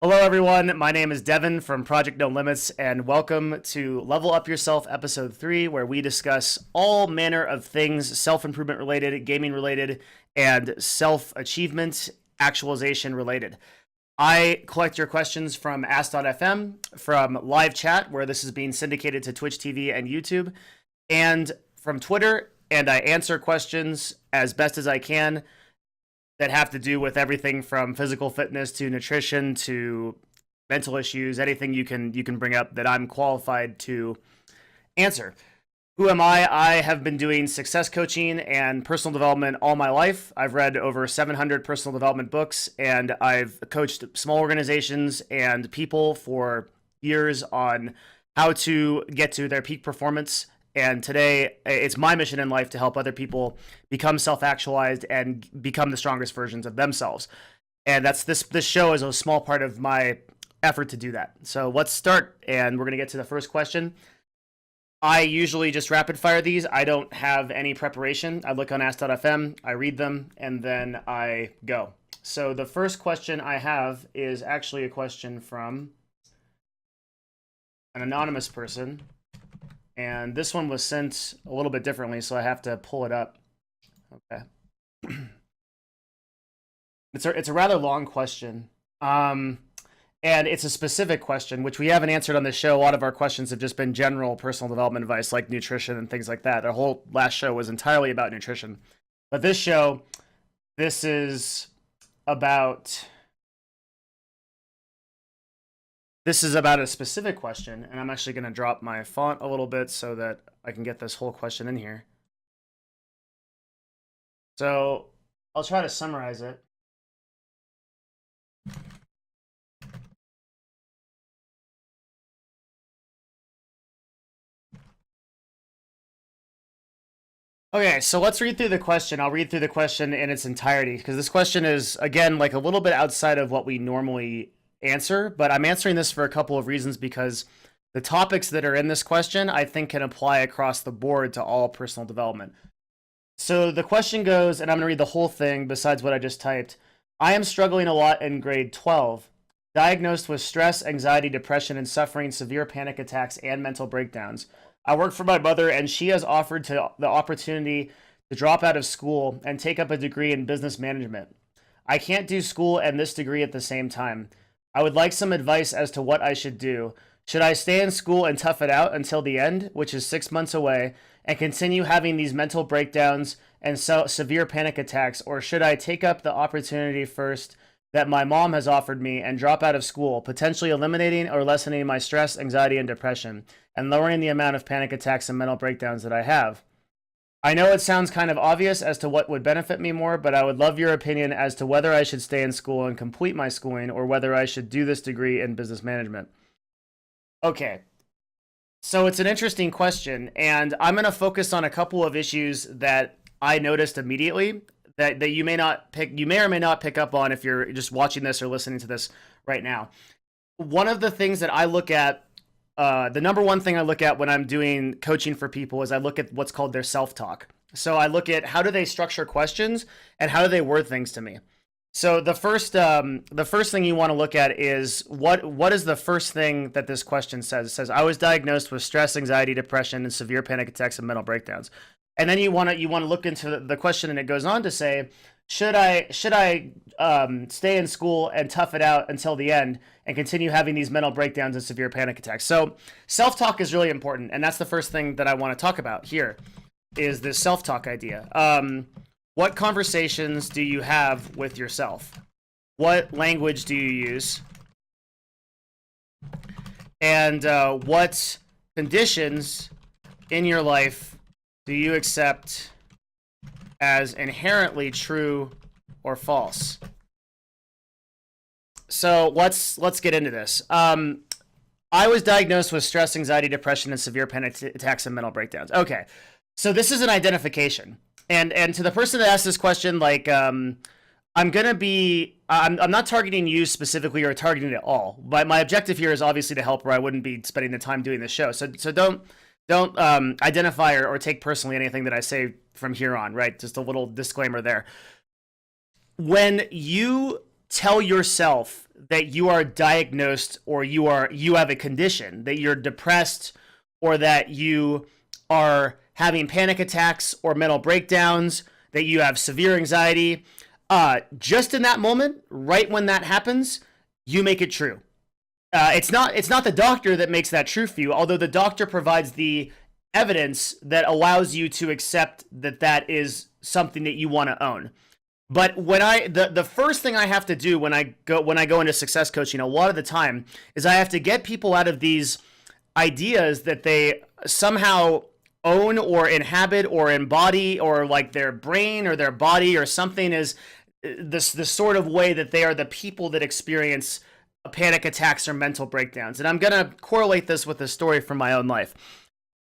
Hello, everyone. My name is Devin from Project No Limits, and welcome to Level Up Yourself, Episode 3, where we discuss all manner of things self-improvement related, gaming related, and self-achievement, actualization related. I collect your questions from Ask.fm, from live chat, where this is being syndicated to Twitch TV and YouTube, and from Twitter, and I answer questions as best as I can that have to do with everything from physical fitness to nutrition to mental issues, anything you can bring up that I'm qualified to answer. Who am I? I have been doing success coaching and personal development all my life. I've read over 700 personal development books, and I've coached small organizations and people for years on how to get to their peak performance. And today, it's my mission in life to help other people become self-actualized and become the strongest versions of themselves. And this show is a small part of my effort to do that. So let's start, and we're going to get to the first question. I usually just rapid fire these. I don't have any preparation. I look on Ask.fm, I read them, and then I go. So the first question I have is actually a question from an anonymous person. And this one was sent a little bit differently, so I have to pull it up. Okay. It's a rather long question. And it's a specific question, which we haven't answered on this show. A lot of our questions have just been general personal development advice, like nutrition and things like that. Our whole last show was entirely about nutrition. But this show, this is about a specific question, and I'm actually going to drop my font a little bit so that I can get this whole question in here. So I'll try to summarize it. Okay, so let's read through the question. I'll read through the question in its entirety, because this question is, again, like a little bit outside of what we normally answer, but I'm answering this for a couple of reasons, because the topics that are in this question I think can apply across the board to all personal development. So the question goes, and I'm going to read the whole thing besides what I just typed. I am struggling a lot in grade 12, diagnosed with stress, anxiety, depression, and suffering severe panic attacks and mental breakdowns. I work for my mother, and she has offered the opportunity to drop out of school and take up a degree in business management. I can't do school and this degree at the same time. I would like some advice as to what I should do. Should I stay in school and tough it out until the end, which is 6 months away, and continue having these mental breakdowns and severe panic attacks, or should I take up the opportunity first that my mom has offered me and drop out of school, potentially eliminating or lessening my stress, anxiety, and depression, and lowering the amount of panic attacks and mental breakdowns that I have? I know it sounds kind of obvious as to what would benefit me more, but I would love your opinion as to whether I should stay in school and complete my schooling, or whether I should do this degree in business management. Okay, so it's an interesting question, and I'm going to focus on a couple of issues that I noticed immediately that you may or may not pick up on if you're just watching this or listening to this right now. One of the things that I look at, the number one thing I look at when I'm doing coaching for people, is I look at what's called their self-talk. So I look at how do they structure questions and how do they word things to me. So the first thing you want to look at is what is the first thing that this question says? It says, I was diagnosed with stress, anxiety, depression, and severe panic attacks and mental breakdowns. And then you want to look into the question, and it goes on to say, should I stay in school and tough it out until the end and continue having these mental breakdowns and severe panic attacks? So self-talk is really important, and that's the first thing that I want to talk about here, is this self-talk idea. What conversations do you have with yourself? What language do you use? And what conditions in your life do you accept as inherently true or false? So let's get into this. I was diagnosed with stress, anxiety, depression, and severe panic attacks and mental breakdowns. Okay, so this is an identification. And to the person that asked this question, like, I'm not targeting you specifically or targeting it all. But my objective here is obviously to help, or I wouldn't be spending the time doing this show. So don't identify or take personally anything that I say from here on, right? Just a little disclaimer there. When you tell yourself that you are diagnosed or you have a condition, that you're depressed or that you are having panic attacks or mental breakdowns, that you have severe anxiety, just in that moment, right when that happens, you make it true. It's not the doctor that makes that true for you, although the doctor provides the evidence that allows you to accept that that is something that you want to own. But when the first thing I have to do when I go into success coaching a lot of the time is I have to get people out of these ideas that they somehow own or inhabit or embody, or like their brain or their body or something is the sort of way that they are the people that experience panic attacks or mental breakdowns. And I'm going to correlate this with a story from my own life.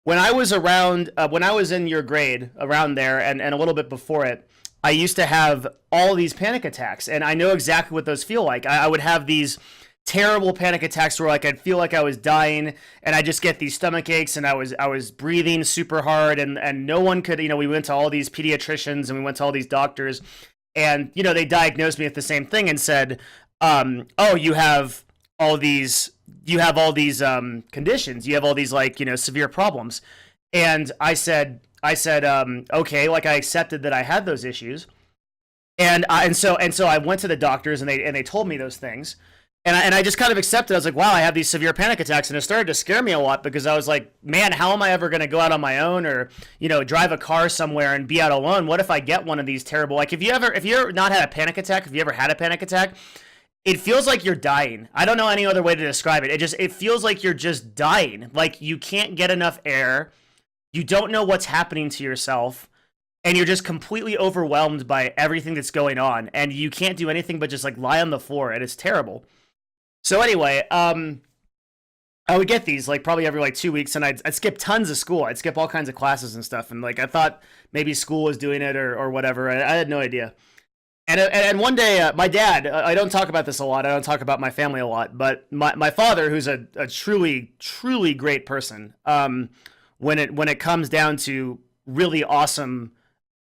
When I was when I was in your grade, around there, and a little bit before it, I used to have all these panic attacks, and I know exactly what those feel like. I would have these terrible panic attacks where like I'd feel like I was dying, and I just get these stomach aches, and I was breathing super hard, and no one could, we went to all these pediatricians and we went to all these doctors, and they diagnosed me with the same thing and said, oh, you have all these conditions, you have all these severe problems. And I said, okay, like I accepted that I had those issues. And so I went to the doctors and they told me those things. And I just kind of accepted. I was like, wow, I have these severe panic attacks. And it started to scare me a lot because I was like, man, how am I ever going to go out on my own or, drive a car somewhere and be out alone? What if I get one of these terrible, like if you ever not had a panic attack, if you ever had a panic attack, it feels like you're dying. I don't know any other way to describe it. It feels like you're just dying. Like you can't get enough air. You don't know what's happening to yourself. And you're just completely overwhelmed by everything that's going on. And you can't do anything but just like lie on the floor. And it's terrible. So anyway, I would get these like probably every 2 weeks, and I'd skip tons of school. I'd skip all kinds of classes and stuff. And like I thought maybe school was doing it or whatever. I had no idea. And one day, my dad, I don't talk about this a lot. I don't talk about my family a lot. But my father, who's a truly, truly great person, when it comes down to really awesome,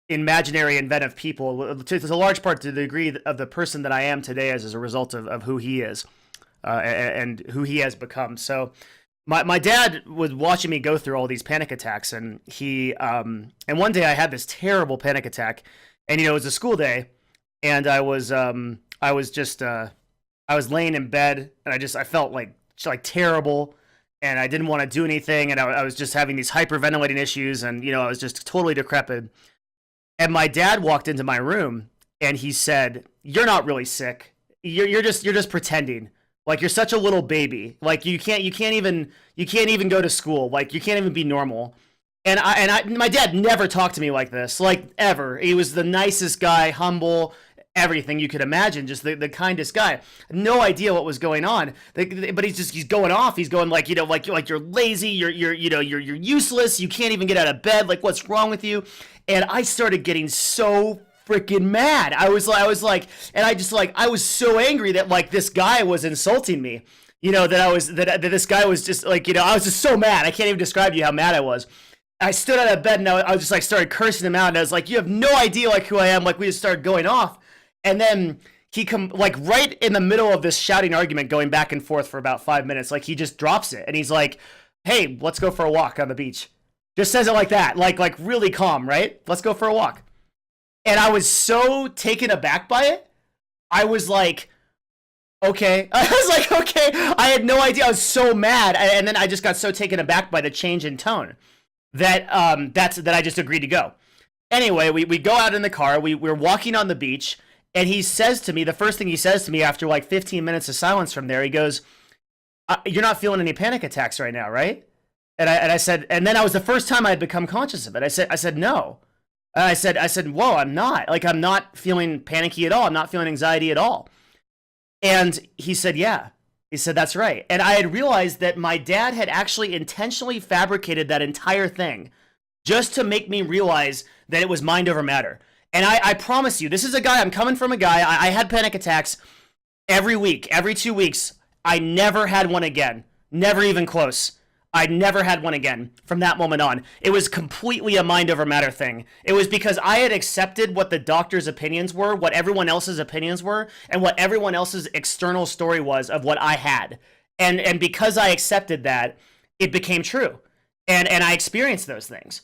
imaginary, inventive people, to a large part to the degree of the person that I am today as a result of who he is and who he has become. So my dad was watching me go through all these panic attacks, and and one day I had this terrible panic attack, and it was a school day. And I was laying in bed, and I felt like terrible, and I didn't want to do anything, and I was just having these hyperventilating issues, and I was just totally decrepit. And my dad walked into my room, and he said, "You're not really sick. You're just pretending. Like you're such a little baby. Like you can't even go to school. Like you can't even be normal." And my dad never talked to me like this, like ever. He was the nicest guy, humble, everything you could imagine, just the kindest guy. No idea what was going on, but he's going off. He's going like you're lazy, you're useless. You can't even get out of bed. Like what's wrong with you? And I started getting so freaking mad. I was so angry that like this guy was insulting me. That this guy was just like I was just so mad. I can't even describe to you how mad I was. I stood out of bed and I was just like started cursing him out, and I was like, "You have no idea like who I am." Like we just started going off. And then he like right in the middle of this shouting argument going back and forth for about 5 minutes, like he just drops it and he's like, "Hey, let's go for a walk on the beach." Just says it like that, like really calm, right? "Let's go for a walk." And I was so taken aback by it. I was like, okay. I was like, okay. I had no idea. I was so mad. And then I just got so taken aback by the change in tone that I just agreed to go. Anyway, we go out in the car. We're walking on the beach. And he says to me, the first thing he says to me after like 15 minutes of silence from there, he goes, "You're not feeling any panic attacks right now, right?" And I said, and then I was the first time I had become conscious of it. I said, "No." And I said, "Whoa, I'm not. Like, I'm not feeling panicky at all. I'm not feeling anxiety at all." And he said, "Yeah." He said, "That's right." And I had realized that my dad had actually intentionally fabricated that entire thing just to make me realize that it was mind over matter. And I promise you, this is a guy, I'm coming from a guy, I had panic attacks every week, every 2 weeks. I never had one again. Never even close. I never had one again from that moment on. It was completely a mind over matter thing. It was because I had accepted what the doctor's opinions were, what everyone else's opinions were, and what everyone else's external story was of what I had. And because I accepted that, it became true. And I experienced those things.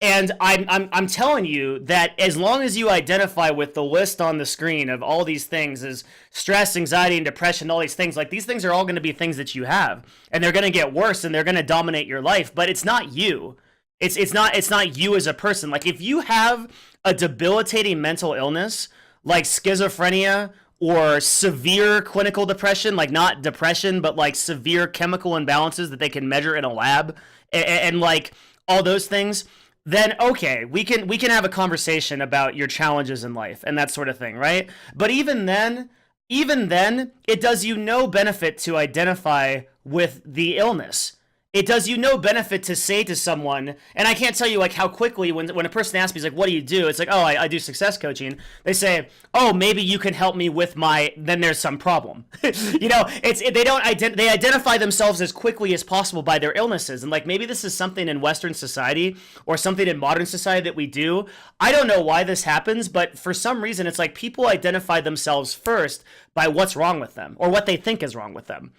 And I'm telling you that as long as you identify with the list on the screen of all these things as stress, anxiety, and depression, all these things, like these things are all going to be things that you have, and they're going to get worse and they're going to dominate your life. But it's not you. It's not you as a person. Like if you have a debilitating mental illness like schizophrenia or severe clinical depression, like not depression, but like severe chemical imbalances that they can measure in a lab, and like all those things, then okay, we can have a conversation about your challenges in life and that sort of thing, right? But even then, it does you no benefit to identify with the illness. It does you no benefit to say to someone, and I can't tell you like how quickly when a person asks me, like, what do you do? It's like, oh, I do success coaching. They say, oh, maybe you can help me with then there's some problem. They identify themselves as quickly as possible by their illnesses. And like maybe this is something in Western society or something in modern society that we do. I don't know why this happens, but for some reason it's like people identify themselves first by what's wrong with them or what they think is wrong with them.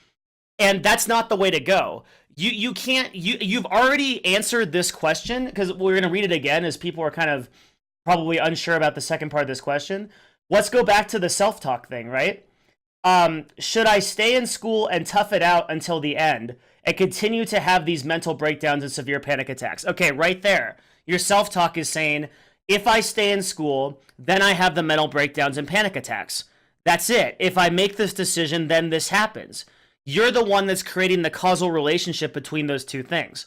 And that's not the way to go. You've already answered this question, because we're going to read it again as people are kind of probably unsure about the second part of this question. Let's go back to the self-talk thing, right? Should I stay in school and tough it out until the end and continue to have these mental breakdowns and severe panic attacks? Okay, right there. Your self-talk is saying, if I stay in school, then I have the mental breakdowns and panic attacks. That's it. If I make this decision, then this happens. You're the one that's creating the causal relationship between those two things,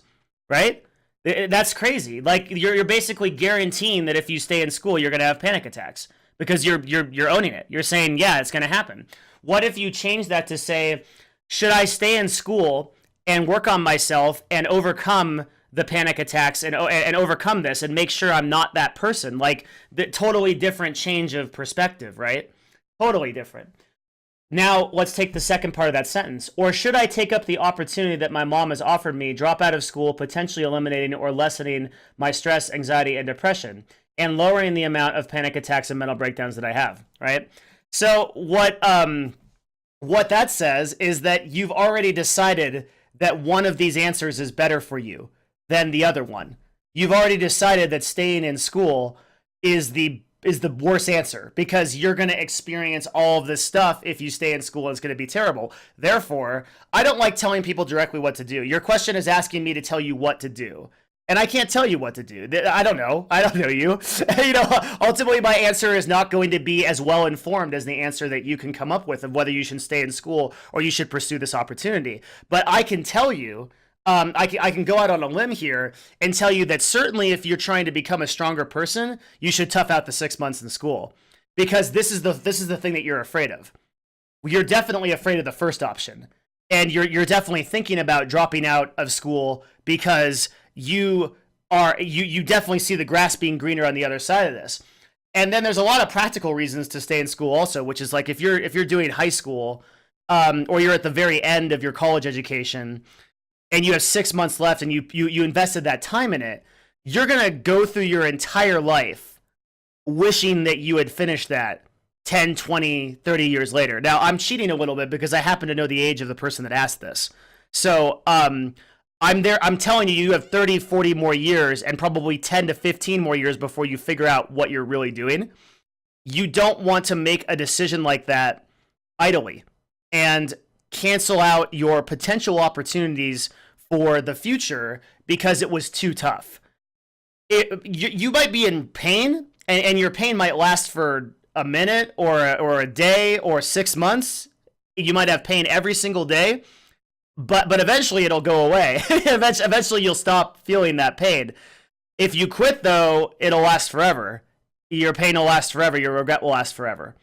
right? That's crazy. Like you're basically guaranteeing that if you stay in school, you're going to have panic attacks because you're owning it. You're saying, yeah, it's going to happen. What if you change that to say, should I stay in school and work on myself and overcome the panic attacks and overcome this and make sure I'm not that person? Like the totally different change of perspective, right? Totally different. Now, let's take the second part of that sentence. Or should I take up the opportunity that my mom has offered me, drop out of school, potentially eliminating or lessening my stress, anxiety, and depression, and lowering the amount of panic attacks and mental breakdowns that I have, right? So what that says is that you've already decided that one of these answers is better for you than the other one. You've already decided that staying in school is the worst answer because you're going to experience all of this stuff if you stay in school and it's going to be terrible. Therefore, I don't like telling people directly what to do. Your question is asking me to tell you what to do. And I can't tell you what to do. I don't know. I don't know you. Ultimately, my answer is not going to be as well informed as the answer that you can come up with of whether you should stay in school or you should pursue this opportunity. But I can tell you, I can go out on a limb here and tell you that certainly if you're trying to become a stronger person, you should tough out the 6 months in school, because this is the thing that you're afraid of. You're definitely afraid of the first option, and you're definitely thinking about dropping out of school because you definitely see the grass being greener on the other side of this. And then there's a lot of practical reasons to stay in school also, which is like if you're doing high school, or you're at the very end of your college education, and you have 6 months left and you invested that time in it, you're going to go through your entire life wishing that you had finished that 10, 20, 30 years later. Now, I'm cheating a little bit because I happen to know the age of the person that asked this. So I'm telling you have 30, 40 more years and probably 10 to 15 more years before you figure out what you're really doing. You don't want to make a decision like that idly and cancel out your potential opportunities for the future because it was too tough. You might be in pain, and your pain might last for a minute or a day or 6 months. You might have pain every single day, but eventually it'll go away. Eventually you'll stop feeling that pain. If you quit, though, it'll last forever. Your pain will last forever. Your regret will last forever.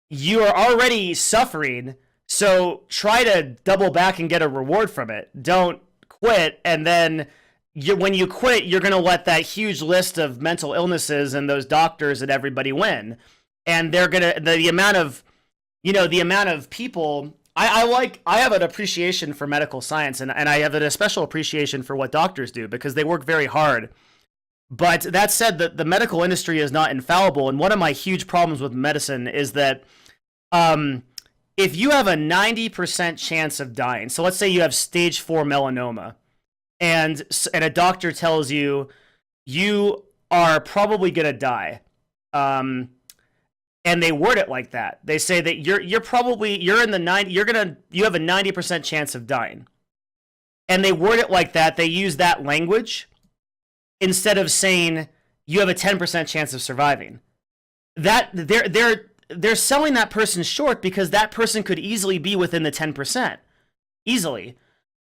You are already suffering, so try to double back and get a reward from it. Don't quit, and then when you quit, you're going to let that huge list of mental illnesses and those doctors and everybody win. And they're going to, the amount of people I have an appreciation for medical science, and I have a special appreciation for what doctors do because they work very hard. But that said, the medical industry is not infallible, and one of my huge problems with medicine is that um, if you have a 90% chance of dying, so let's say you have stage 4 melanoma, and a doctor tells you you are probably gonna die, um, and they word it like that. They say that you're in the 90, you have a 90% chance of dying, and they word it like that. They use that language instead of saying you have a 10% chance of surviving. That they're selling that person short because that person could easily be within the 10%, easily.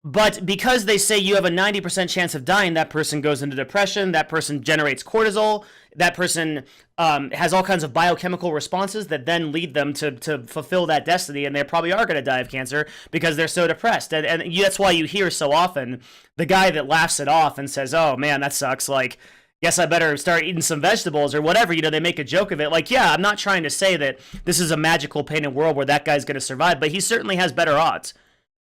But because they say you have a 90% chance of dying, that person goes into depression, that person generates cortisol, that person has all kinds of biochemical responses that then lead them to fulfill that destiny, and they probably are going to die of cancer because they're so depressed. And that's why you hear so often the guy that laughs it off and says, oh man, that sucks, like, guess I better start eating some vegetables or whatever, you know, they make a joke of it. Like, yeah, I'm not trying to say that this is a magical painted world where that guy's going to survive, but he certainly has better odds.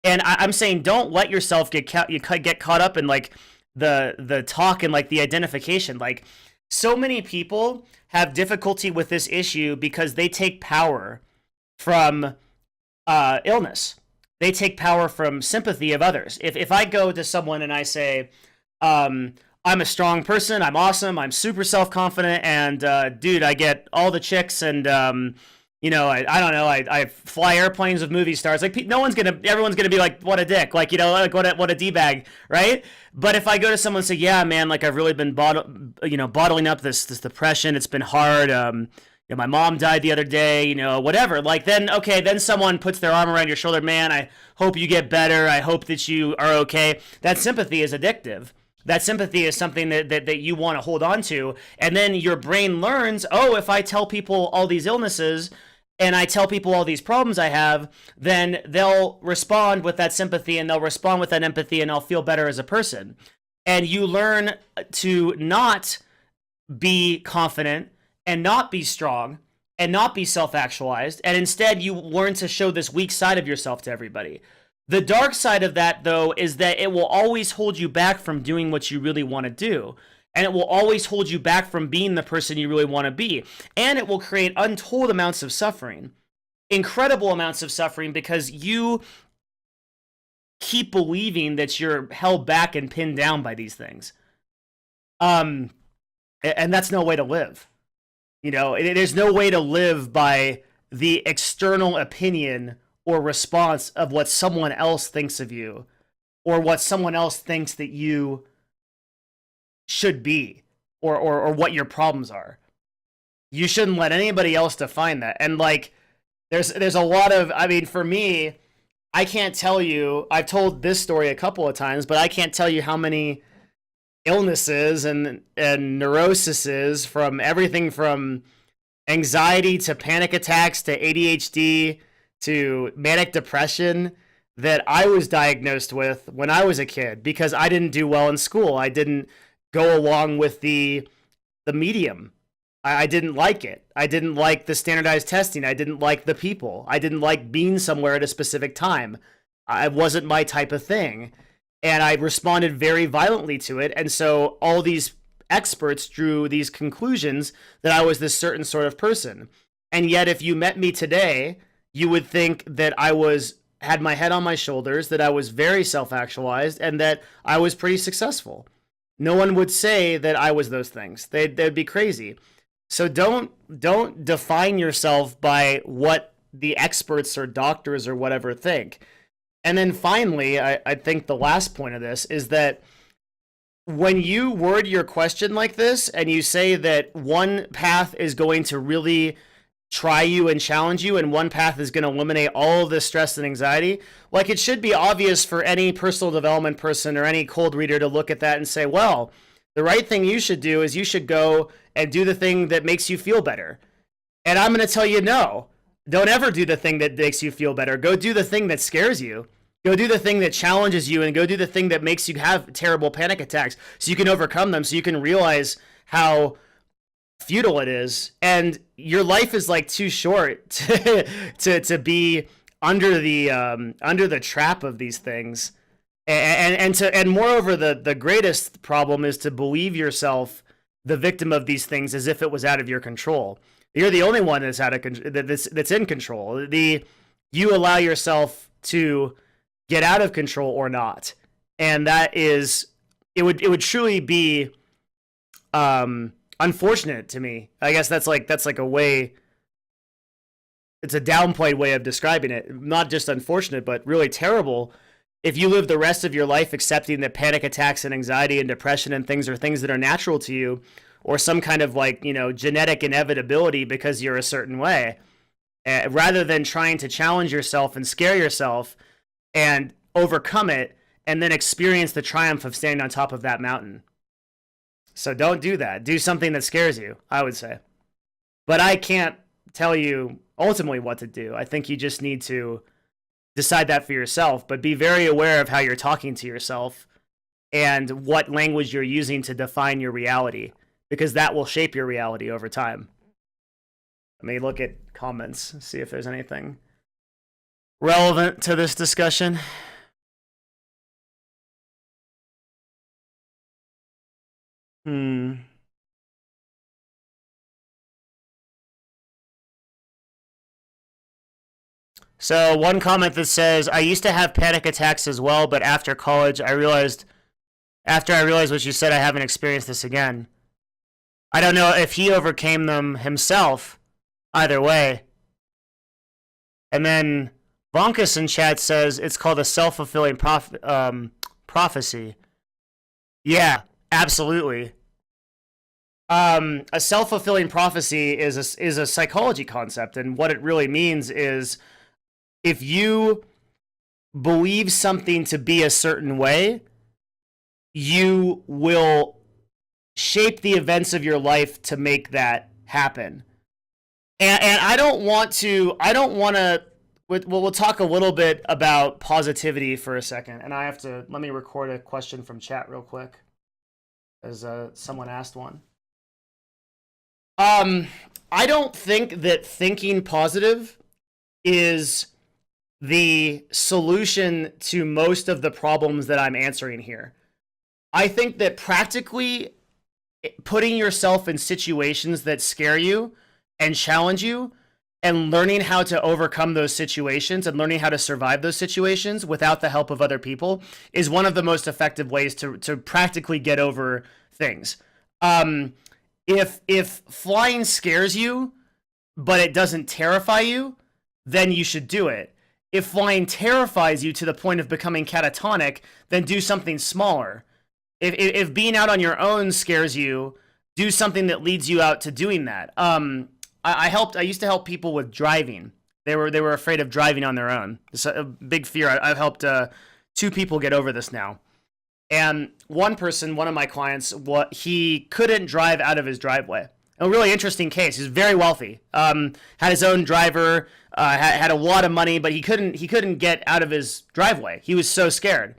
And I'm saying don't let yourself get caught up in like the talk and like the identification. Like, so many people have difficulty with this issue because they take power from illness. They take power from sympathy of others. If I go to someone and I say, I'm a strong person, I'm awesome, I'm super self-confident, and dude, I get all the chicks, and you know, I don't know, I fly airplanes with movie stars. Like, everyone's gonna be like, what a dick, like, you know, like what a d-bag, right? But if I go to someone and say, yeah, man, like, I've really been bottling up this depression. It's been hard. You know, my mom died the other day. You know, whatever. Like, then okay, then someone puts their arm around your shoulder. Man, I hope you get better. I hope that you are okay. That sympathy is addictive. That sympathy is something that you want to hold on to. And then your brain learns, oh, if I tell people all these illnesses and I tell people all these problems I have, then they'll respond with that sympathy and they'll respond with that empathy and I'll feel better as a person. And you learn to not be confident and not be strong and not be self-actualized. And instead you learn to show this weak side of yourself to everybody. The dark side of that, though, is that it will always hold you back from doing what you really want to do. And it will always hold you back from being the person you really want to be. And it will create untold amounts of suffering. Incredible amounts of suffering because you keep believing that you're held back and pinned down by these things. And that's no way to live. You know, there's no way to live by the external opinion or response of what someone else thinks of you, or what someone else thinks that you should be, or what your problems are. You shouldn't let anybody else define that. And like, there's a lot of, I mean, for me, I can't tell you, I've told this story a couple of times, but I can't tell you how many illnesses and neuroses, from everything from anxiety to panic attacks to ADHD to manic depression that I was diagnosed with when I was a kid because I didn't do well in school. I didn't go along with the medium. I didn't like it. I didn't like the standardized testing. I didn't like the people. I didn't like being somewhere at a specific time. It wasn't my type of thing. And I responded very violently to it. And so all these experts drew these conclusions that I was this certain sort of person. And yet if you met me today, you would think that I had my head on my shoulders, that I was very self-actualized, and that I was pretty successful. No one would say that I was those things. They'd be crazy. So don't define yourself by what the experts or doctors or whatever think. And then finally, I think the last point of this is that when you word your question like this and you say that one path is going to really try you and challenge you, and one path is going to eliminate all of this stress and anxiety, like, it should be obvious for any personal development person or any cold reader to look at that and say, well, the right thing you should do is you should go and do the thing that makes you feel better. And I'm going to tell you, no, don't ever do the thing that makes you feel better. Go do the thing that scares you. Go do the thing that challenges you, and go do the thing that makes you have terrible panic attacks so you can overcome them, so you can realize how futile it is. And your life is like too short to be under the trap of these things, and moreover, the greatest problem is to believe yourself the victim of these things as if it was out of your control. You're the only one that's that's in control. You allow yourself to get out of control or not, and that is it would truly be unfortunate to me. I guess that's like a way. It's a downplayed way of describing it. Not just unfortunate, but really terrible. If you live the rest of your life accepting that panic attacks and anxiety and depression and things are things that are natural to you, or some kind of like, genetic inevitability because you're a certain way, rather than trying to challenge yourself and scare yourself and overcome it and then experience the triumph of standing on top of that mountain. So don't do that. Do something that scares you, I would say. But I can't tell you ultimately what to do. I think you just need to decide that for yourself, but be very aware of how you're talking to yourself and what language you're using to define your reality, because that will shape your reality over time. Let me look at comments, see if there's anything relevant to this discussion. So one comment that says, I used to have panic attacks as well, but after college, after I realized what you said, I haven't experienced this again. I don't know if he overcame them himself, either way. And then Vonkus in chat says, it's called a self-fulfilling prophecy. Yeah, absolutely. A self-fulfilling prophecy is a psychology concept, and what it really means is, if you believe something to be a certain way, you will shape the events of your life to make that happen. And I don't want to, we'll talk a little bit about positivity for a second. And let me record a question from chat real quick, as someone asked one. I don't think that thinking positive is the solution to most of the problems that I'm answering here. I think that practically putting yourself in situations that scare you and challenge you and learning how to overcome those situations and learning how to survive those situations without the help of other people is one of the most effective ways to practically get over things. If flying scares you, but it doesn't terrify you, then you should do it. If flying terrifies you to the point of becoming catatonic, then do something smaller. If being out on your own scares you, do something that leads you out to doing that. I used to help people with driving. They were afraid of driving on their own. It's a big fear. I've helped 2 people get over this now. And one of my clients, he couldn't drive out of his driveway. A really interesting case. He's very wealthy. Had his own driver, had a lot of money, but he couldn't get out of his driveway. He was so scared.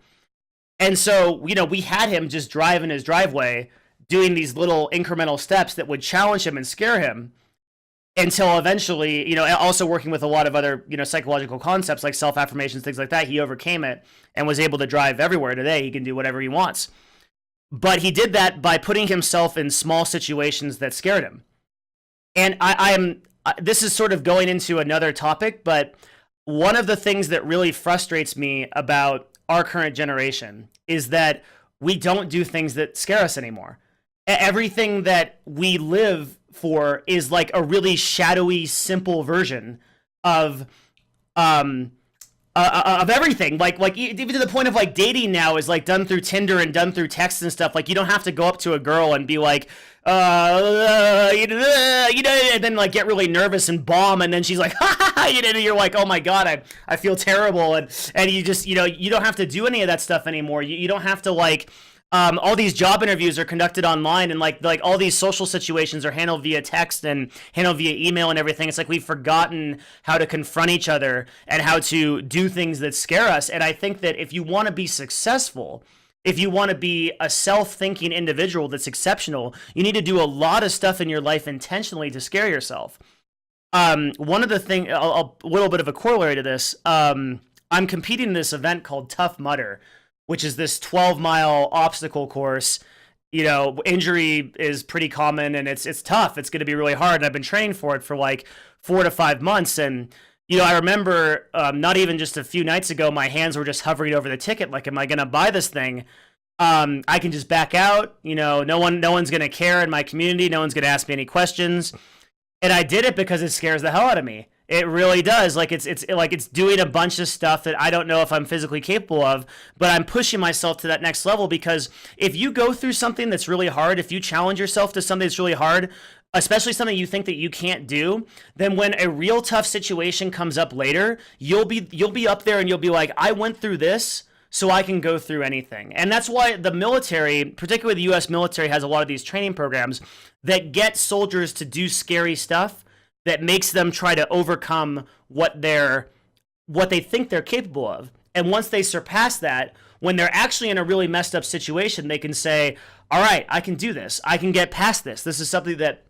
And so, we had him just drive in his driveway, doing these little incremental steps that would challenge him and scare him, until eventually, also working with a lot of other, psychological concepts like self-affirmations, things like that, he overcame it and was able to drive everywhere. Today, he can do whatever he wants. But he did that by putting himself in small situations that scared him. And this is sort of going into another topic, but one of the things that really frustrates me about our current generation is that we don't do things that scare us anymore. Everything that we live for is like a really shadowy, simple version of everything. Like even to the point of like dating now is like done through Tinder and done through text and stuff. Like you don't have to go up to a girl and be like, and then like get really nervous and bomb, and then she's like, you're like, oh my god, I feel terrible, and you just you don't have to do any of that stuff anymore. You don't have to like. All these job interviews are conducted online, and like all these social situations are handled via text and handled via email and everything. It's like we've forgotten how to confront each other and how to do things that scare us. And I think that if you want to be successful, if you want to be a self-thinking individual that's exceptional, you need to do a lot of stuff in your life intentionally to scare yourself. One of the thing, a little bit of a corollary to this, I'm competing in this event called Tough Mudder, which is this 12-mile obstacle course. You know, injury is pretty common and it's tough. It's going to be really hard. And I've been training for it for like 4 to 5 months. And, you know, I remember not even just a few nights ago, my hands were just hovering over the ticket. Like, am I going to buy this thing? I can just back out. You know, no one's going to care in my community. No one's going to ask me any questions. And I did it because it scares the hell out of me. It really does. Like it's doing a bunch of stuff that I don't know if I'm physically capable of, but I'm pushing myself to that next level because if you go through something that's really hard, if you challenge yourself to something that's really hard, especially something you think that you can't do, then when a real tough situation comes up later, you'll be up there and you'll be like, I went through this, so I can go through anything. And that's why the military, particularly the US military, has a lot of these training programs that get soldiers to do scary stuff that makes them try to overcome what they think they're capable of. And once they surpass that, when they're actually in a really messed up situation, they can say, all right, I can do this. I can get past this. This is something that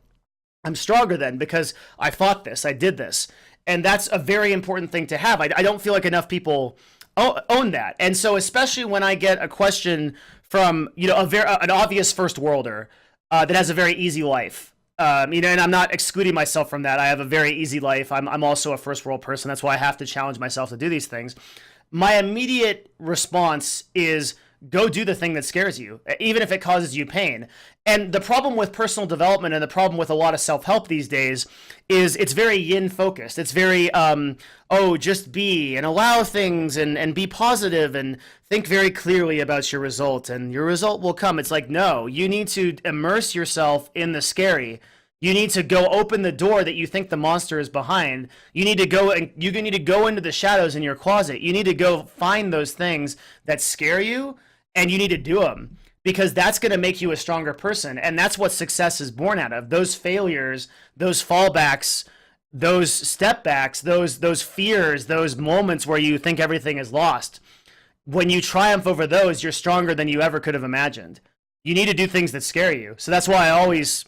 I'm stronger than because I fought this. I did this. And that's a very important thing to have. I don't feel like enough people own that. And so especially when I get a question from, you know, an obvious first worlder that has a very easy life, you know, and I'm not excluding myself from that. I have a very easy life. I'm also a first world person. That's why I have to challenge myself to do these things. My immediate response is go do the thing that scares you, even if it causes you pain. And the problem with personal development and the problem with a lot of self-help these days is it's very yin focused. It's very, just be and allow things and be positive and think very clearly about your result and your result will come. It's like, no, you need to immerse yourself in the scary. You need to go open the door that you think the monster is behind. You need to go into the shadows in your closet. You need to go find those things that scare you and you need to do them because that's going to make you a stronger person. And that's what success is born out of. Those failures, those fallbacks, those step backs, those fears, those moments where you think everything is lost. When you triumph over those, you're stronger than you ever could have imagined. You need to do things that scare you. So that's why I always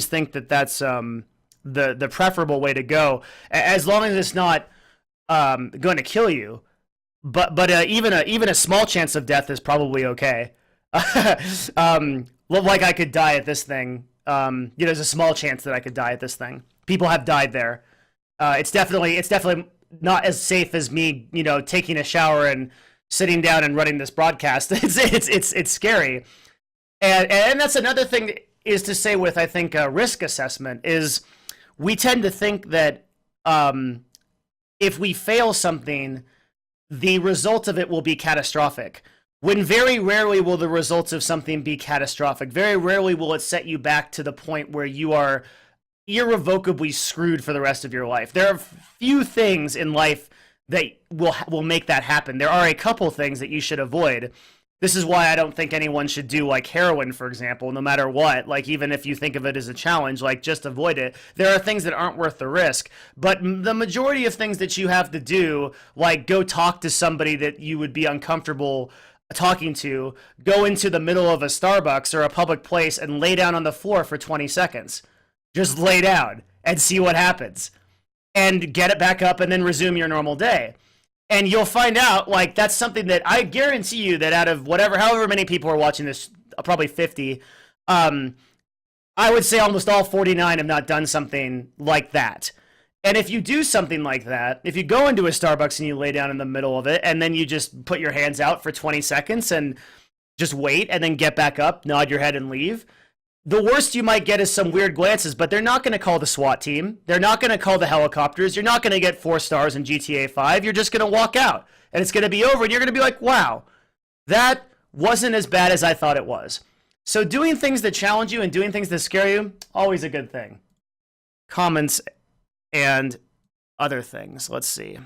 think that that's the preferable way to go, as long as it's not going to kill you. But even a small chance of death is probably okay. Like I could die at this thing. You know, there's a small chance that I could die at this thing. People have died there. It's definitely not as safe as me, you know, taking a shower and sitting down and running this broadcast. It's scary, and that's another thing is to say with I think risk assessment is we tend to think that if we fail something, the result of it will be catastrophic. When very rarely will the results of something be catastrophic. Very rarely will it set you back to the point where you are irrevocably screwed for the rest of your life. There are few things in life that will make that happen. There are a couple things that you should avoid. This is why I don't think anyone should do like heroin, for example, no matter what. Like even if you think of it as a challenge, like just avoid it. There are things that aren't worth the risk. But the majority of things that you have to do, like go talk to somebody that you would be uncomfortable talking to, go into the middle of a Starbucks or a public place and lay down on the floor for 20 seconds. Just lay down and see what happens. And get it back up and then resume your normal day. And you'll find out, like, that's something that I guarantee you that out of however many people are watching this, probably 50, I would say almost all 49 have not done something like that. And if you do something like that, if you go into a Starbucks and you lay down in the middle of it, and then you just put your hands out for 20 seconds and just wait, and then get back up, nod your head, and leave, the worst you might get is some weird glances, but they're not going to call the SWAT team. They're not going to call the helicopters. You're not going to get 4 stars in GTA 5. You're just going to walk out, and it's going to be over, and you're going to be like, wow, that wasn't as bad as I thought it was. So doing things that challenge you and doing things that scare you, always a good thing. Comments and other things. Let's see.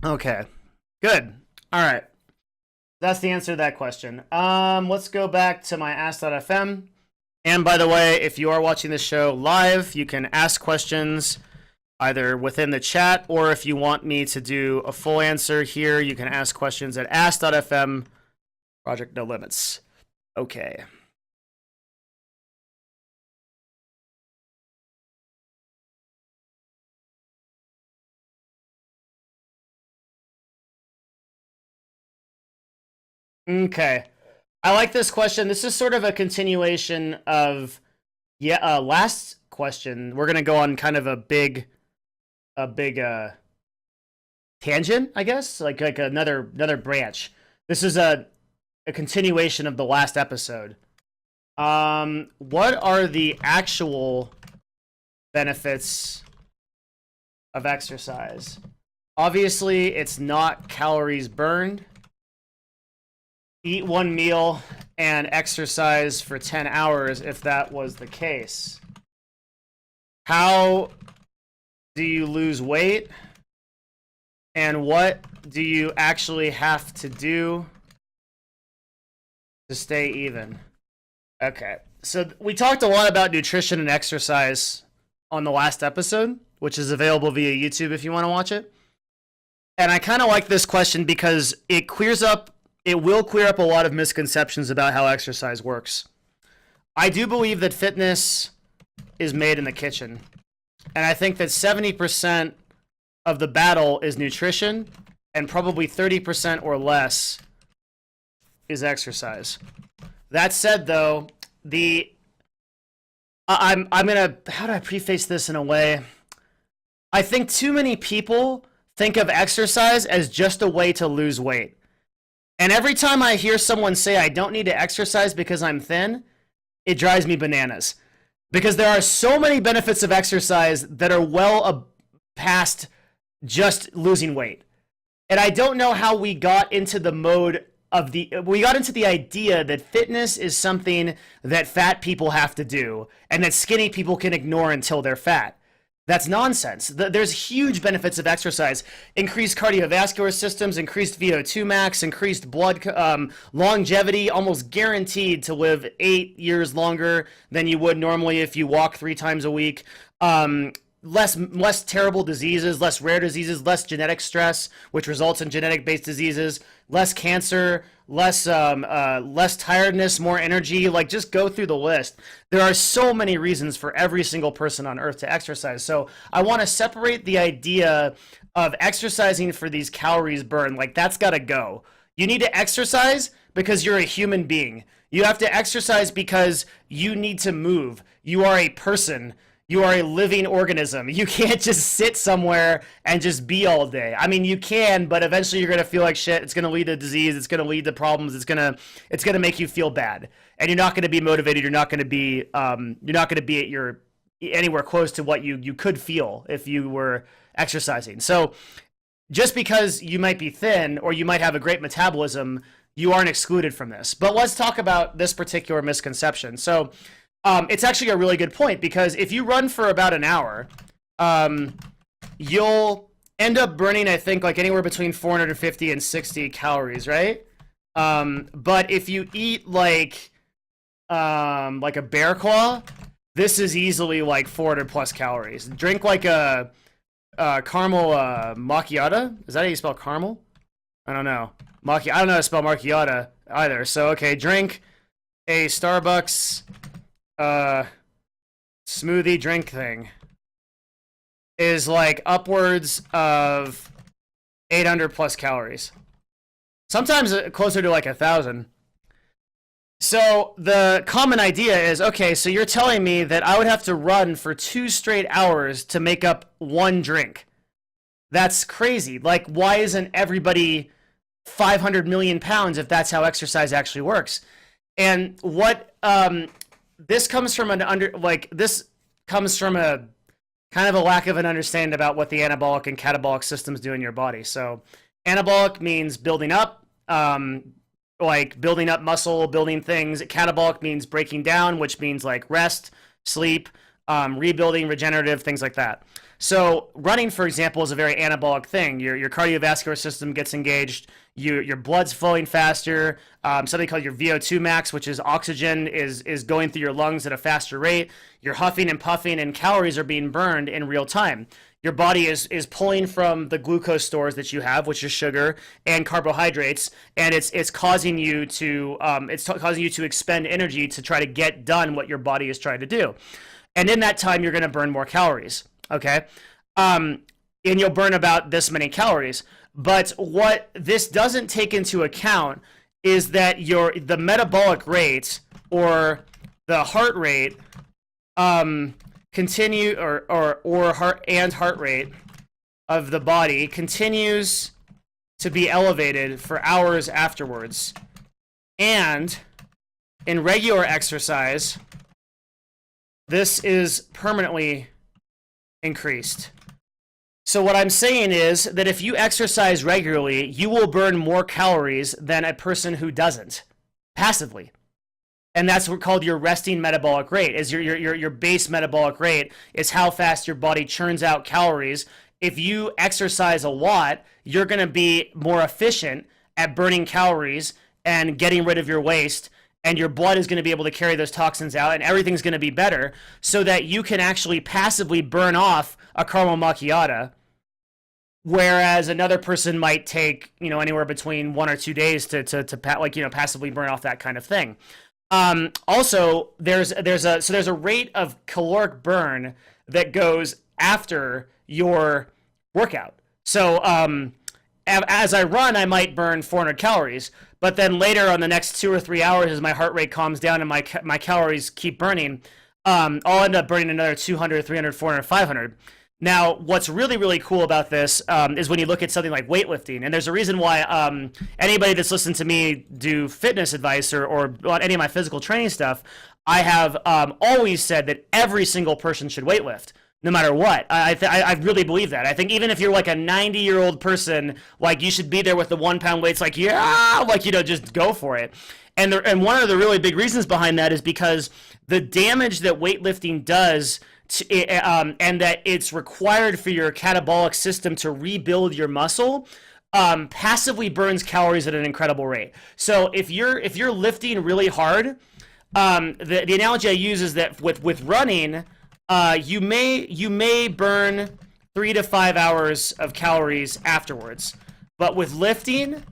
Okay, good. All right. That's the answer to that question. Let's go back to my Ask.fm. And by the way, if you are watching this show live, you can ask questions either within the chat, or if you want me to do a full answer here, you can ask questions at ask.fm, Project No Limits. Okay. Okay. I like this question. This is sort of a continuation of last question. We're gonna go on kind of a big tangent, I guess, like another branch. This is a continuation of the last episode. What are the actual benefits of exercise? Obviously, it's not calories burned. Eat one meal and exercise for 10 hours if that was the case. How do you lose weight? And what do you actually have to do to stay even? Okay, so we talked a lot about nutrition and exercise on the last episode, which is available via YouTube if you want to watch it. And I kind of like this question because it will clear up a lot of misconceptions about how exercise works. I do believe that fitness is made in the kitchen. And I think that 70% of the battle is nutrition, and probably 30% or less is exercise. That said, though, I'm gonna, how do I preface this in a way? I think too many people think of exercise as just a way to lose weight. And every time I hear someone say I don't need to exercise because I'm thin, it drives me bananas. Because there are so many benefits of exercise that are well past just losing weight. And I don't know how we got into the idea that fitness is something that fat people have to do and that skinny people can ignore until they're fat. That's nonsense. There's huge benefits of exercise. Increased cardiovascular systems, increased VO2 max, increased blood longevity, almost guaranteed to live 8 years longer than you would normally if you walk 3 times a week. Less terrible diseases, less rare diseases, less genetic stress, which results in genetic-based diseases, less cancer, less tiredness, more energy. Like, just go through the list. There are so many reasons for every single person on earth to exercise. So I want to separate the idea of exercising for these calories burned. Like, that's got to go. You need to exercise because you're a human being. You have to exercise because you need to move. You are a person. You are a living organism. You can't just sit somewhere and just be all day. I mean, you can, but eventually you're gonna feel like shit. It's gonna lead to disease. It's gonna lead to problems. It's gonna make you feel bad, and you're not gonna be motivated. You're not gonna be at your anywhere close to what you could feel if you were exercising. So, just because you might be thin or you might have a great metabolism, you aren't excluded from this. But let's talk about this particular misconception. So. It's actually a really good point because if you run for about an hour, you'll end up burning, I think, like anywhere between 450 and 60 calories, right? But if you eat like a bear claw, this is easily like 400 plus calories. Drink like a caramel macchiato. Is that how you spell caramel? I don't know. I don't know how to spell macchiato either. So okay, drink a Starbucks smoothie drink thing is like upwards of 800 plus calories. Sometimes closer to like 1,000. So the common idea is, okay, so you're telling me that I would have to run for 2 straight hours to make up one drink. That's crazy. Like, why isn't everybody 500 million pounds if that's how exercise actually works? And what this comes from this comes from a kind of a lack of an understanding about what the anabolic and catabolic systems do in your body. So anabolic means building up, like building up muscle, building things. Catabolic means breaking down, which means like rest, sleep, rebuilding, regenerative, things like that. So running, for example, is a very anabolic thing. Your cardiovascular system gets engaged. Your blood's flowing faster. Something called your VO2 max, which is oxygen, is going through your lungs at a faster rate. You're huffing and puffing, and calories are being burned in real time. Your body is pulling from the glucose stores that you have, which is sugar and carbohydrates, and it's causing you to causing you to expend energy to try to get done what your body is trying to do. And in that time, you're going to burn more calories. Okay, and you'll burn about this many calories. But what this doesn't take into account is that the metabolic rate or the heart rate heart rate of the body continues to be elevated for hours afterwards. And in regular exercise, this is permanently increased. So what I'm saying is that if you exercise regularly, you will burn more calories than a person who doesn't, passively. And that's what's called your resting metabolic rate, is your base metabolic rate is how fast your body churns out calories. If you exercise a lot, you're going to be more efficient at burning calories and getting rid of your waste, and your blood is going to be able to carry those toxins out, and everything's going to be better, so that you can actually passively burn off a caramel macchiato, whereas another person might take, anywhere between 1 or 2 days to passively burn off that kind of thing. Also, there's a rate of caloric burn that goes after your workout. So as I run, I might burn 400 calories, but then later on the next 2 or 3 hours, as my heart rate calms down and my calories keep burning, I'll end up burning another 200, 300, 400, 500. Now, what's really, really cool about this is when you look at something like weightlifting, and there's a reason why anybody that's listened to me do fitness advice or any of my physical training stuff, I have always said that every single person should weightlift, no matter what. I really believe that. I think even if you're like a 90-year-old person, like, you should be there with the 1 pound weights, like, yeah, like, just go for it. And one of the really big reasons behind that is because the damage that weightlifting does and that it's required for your catabolic system to rebuild your muscle, passively burns calories at an incredible rate. So if you're lifting really hard, the analogy I use is that with running, you may burn 3 to 5 hours of calories afterwards, but with lifting,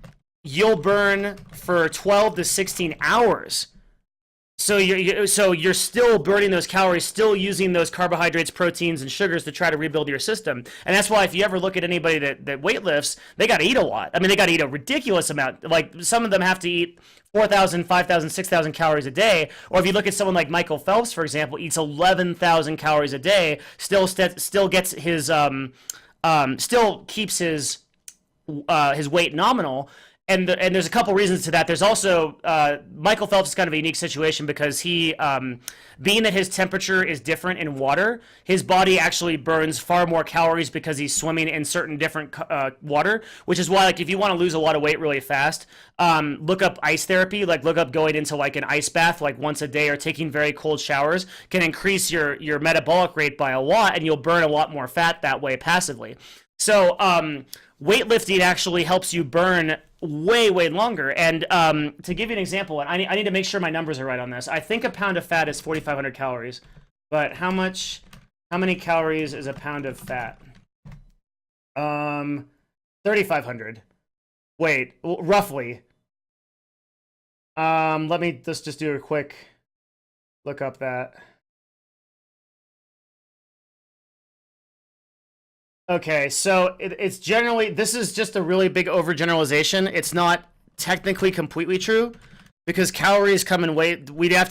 you'll burn for 12 to 16 hours. So you're still burning those calories, still using those carbohydrates, proteins, and sugars to try to rebuild your system. And that's why if you ever look at anybody that weightlifts, they got to eat a lot. I mean, they got to eat a ridiculous amount. Like, some of them have to eat 4,000, 5,000, 6,000 calories a day. Or if you look at someone like Michael Phelps, for example, eats 11,000 calories a day, still gets his still keeps his weight nominal. And there's a couple reasons to that. There's also Michael Phelps is kind of a unique situation because he, being that his temperature is different in water, his body actually burns far more calories because he's swimming in certain different water, which is why, like, if you want to lose a lot of weight really fast, look up ice therapy. Like, look up going into like an ice bath like once a day, or taking very cold showers can increase your metabolic rate by a lot, and you'll burn a lot more fat that way passively. So weightlifting actually helps you burn way longer. And to give you an example, and I need to make sure my numbers are right on this. I think a pound of fat is 4,500 calories, but how many calories is a pound of fat? 3,500. Wait, roughly. Let me just do a quick look up that. Okay, so it's generally, this is just a really big overgeneralization. It's not technically completely true, because calories come in weight. You really have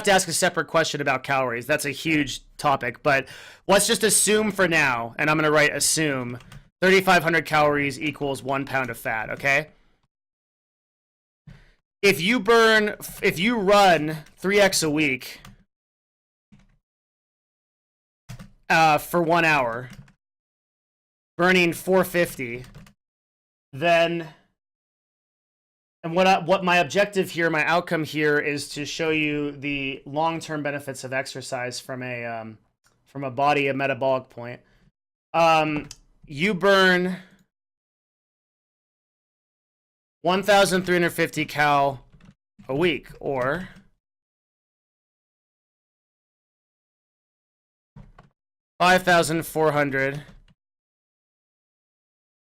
to ask a separate question about calories. That's a huge topic, but let's just assume for now, and I'm going to write assume, 3,500 calories equals 1 pound of fat, okay? If you run 3x a week for 1 hour, burning 450, then And what my objective here, my outcome here, is to show you the long-term benefits of exercise from a body, a metabolic point. You burn 1,350 cal a week, or 5,400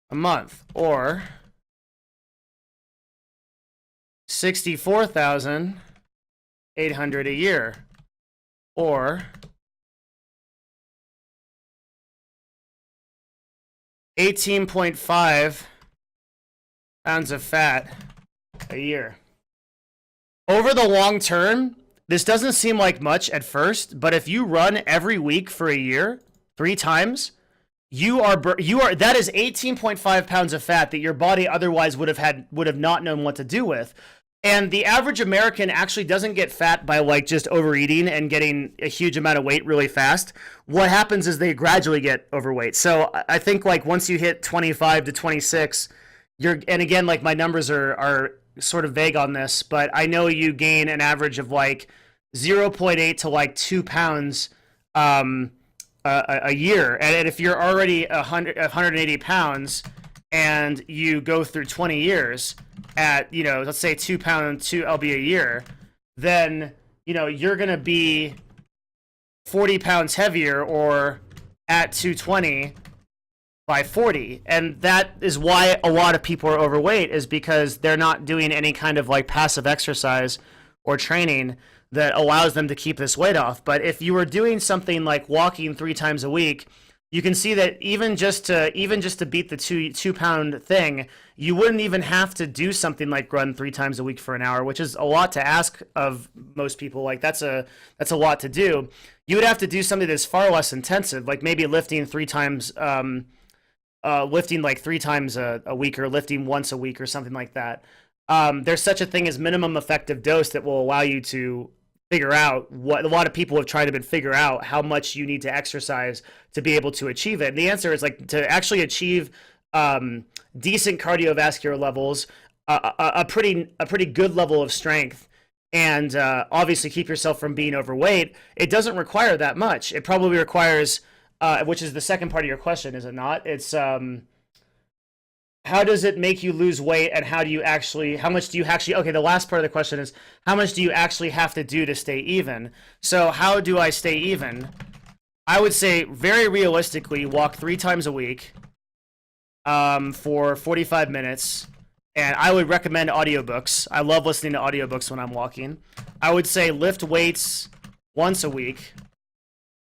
a month, or 64,800 a year, or 18.5 pounds of fat a year. Over the long term, this doesn't seem like much at first, but if you run every week for a year, 3 times, that is 18.5 pounds of fat that your body otherwise would have not known what to do with. And the average American actually doesn't get fat by like just overeating and getting a huge amount of weight really fast. What happens is they gradually get overweight. So I think like once you hit 25 to 26, and again, like my numbers are sort of vague on this, but I know you gain an average of like 0.8 to like 2 pounds a year. And if you're already 180 pounds and you go through 20 years at, let's say 2 pounds, 2 lb a year, then, you're going to be 40 pounds heavier or at 220 by 40. And that is why a lot of people are overweight, is because they're not doing any kind of like passive exercise or training that allows them to keep this weight off. But if you were doing something like walking 3 times a week, you can see that even just to beat the two pound thing, you wouldn't even have to do something like run 3 times a week for an hour, which is a lot to ask of most people. Like that's a lot to do. You would have to do something that's far less intensive, like maybe lifting 3 times, lifting like 3 times a week, or lifting once a week or something like that. There's such a thing as minimum effective dose that will allow you to figure out what a lot of people have tried to figure out how much you need to exercise to be able to achieve it. And the answer is like to actually achieve decent cardiovascular levels, a pretty good level of strength, and obviously keep yourself from being overweight. It doesn't require that much. It probably requires, which is the second part of your question, is it not? It's how does it make you lose weight, and how much do you actually, okay, the last part of the question is, how much do you actually have to do to stay even? So how do I stay even? I would say, very realistically, walk 3 times a week for 45 minutes. And I would recommend audiobooks. I love listening to audiobooks when I'm walking. I would say lift weights once a week.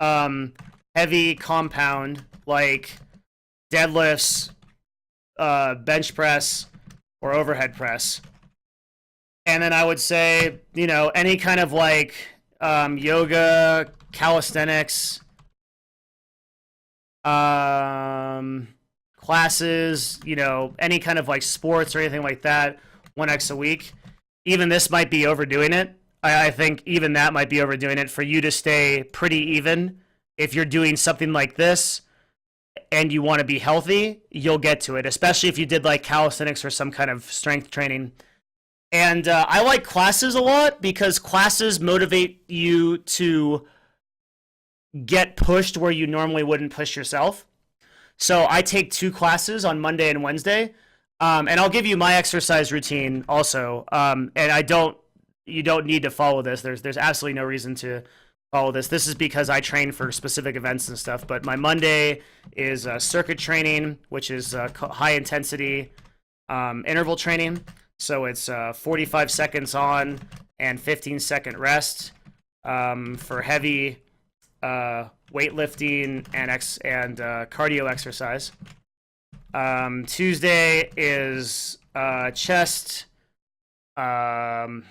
Heavy compound, like deadlifts, bench press, or overhead press. And then I would say, any kind of like yoga, calisthenics, classes, any kind of like sports or anything like that, 1x a week. Even this might be overdoing it. I think even that might be overdoing it. For you to stay pretty even, if you're doing something like this and you want to be healthy, you'll get to it, especially if you did like calisthenics or some kind of strength training. And I like classes a lot because classes motivate you to get pushed where you normally wouldn't push yourself. So I take 2 classes on Monday and Wednesday, and I'll give you my exercise routine also. And you don't need to follow this. There's absolutely no reason to follow this. This is because I train for specific events and stuff. But my Monday is circuit training, which is high intensity interval training. So it's 45 seconds on and 15-second rest for heavy weightlifting and cardio exercise. Tuesday is chest,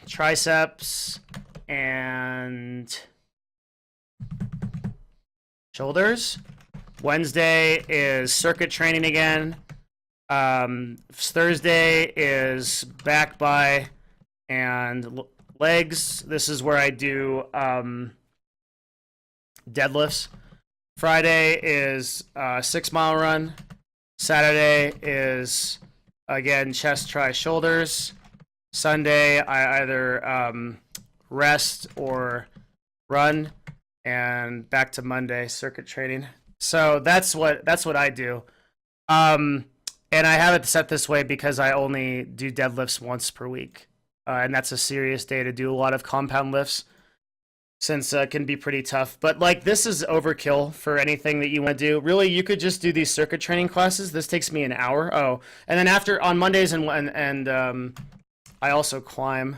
triceps, and shoulders. Wednesday is circuit training again. Thursday is back, bi, and legs. This is where I do deadlifts. Friday is 6-mile run. Saturday is again chest, tri, shoulders. Sunday, I either rest or run, and back to Monday, circuit training. So that's what I do. Um, and I have it set this way because I only do deadlifts once per week, and that's a serious day to do a lot of compound lifts since it can be pretty tough. But like this is overkill for anything that you want to do. Really, you could just do these circuit training classes. This takes me an hour. Oh, and then after on Mondays and I also climb.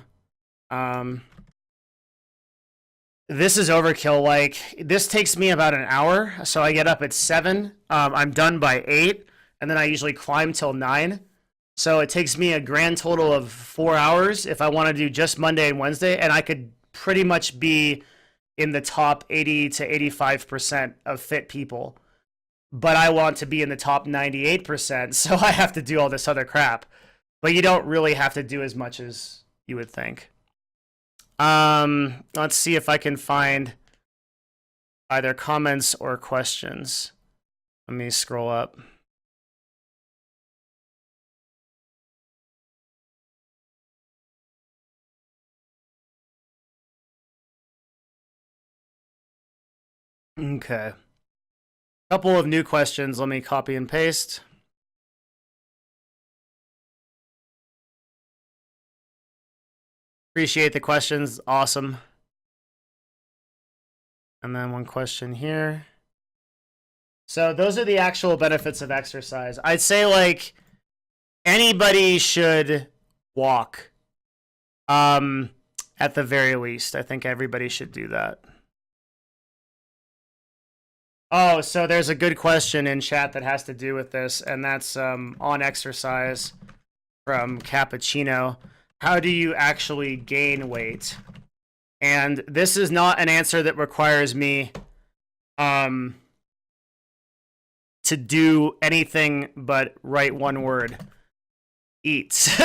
This is overkill. Like this takes me about an hour. So I get up at 7. I'm done by 8, and then I usually climb till 9. So it takes me a grand total of 4 hours if I want to do just Monday and Wednesday, and I could pretty much be in the top 80 to 85% of fit people. But I want to be in the top 98%, so I have to do all this other crap. But you don't really have to do as much as you would think. Let's see if I can find either comments or questions. Let me scroll up. Okay. Couple of new questions. Let me copy and paste. Appreciate the questions. Awesome. And then one question here. So those are the actual benefits of exercise. I'd say like anybody should walk. At the very least. I think everybody should do that. Oh, so there's a good question in chat that has to do with this, and that's on exercise from Cappuccino. How do you actually gain weight? And this is not an answer that requires me to do anything but write one word. Eat.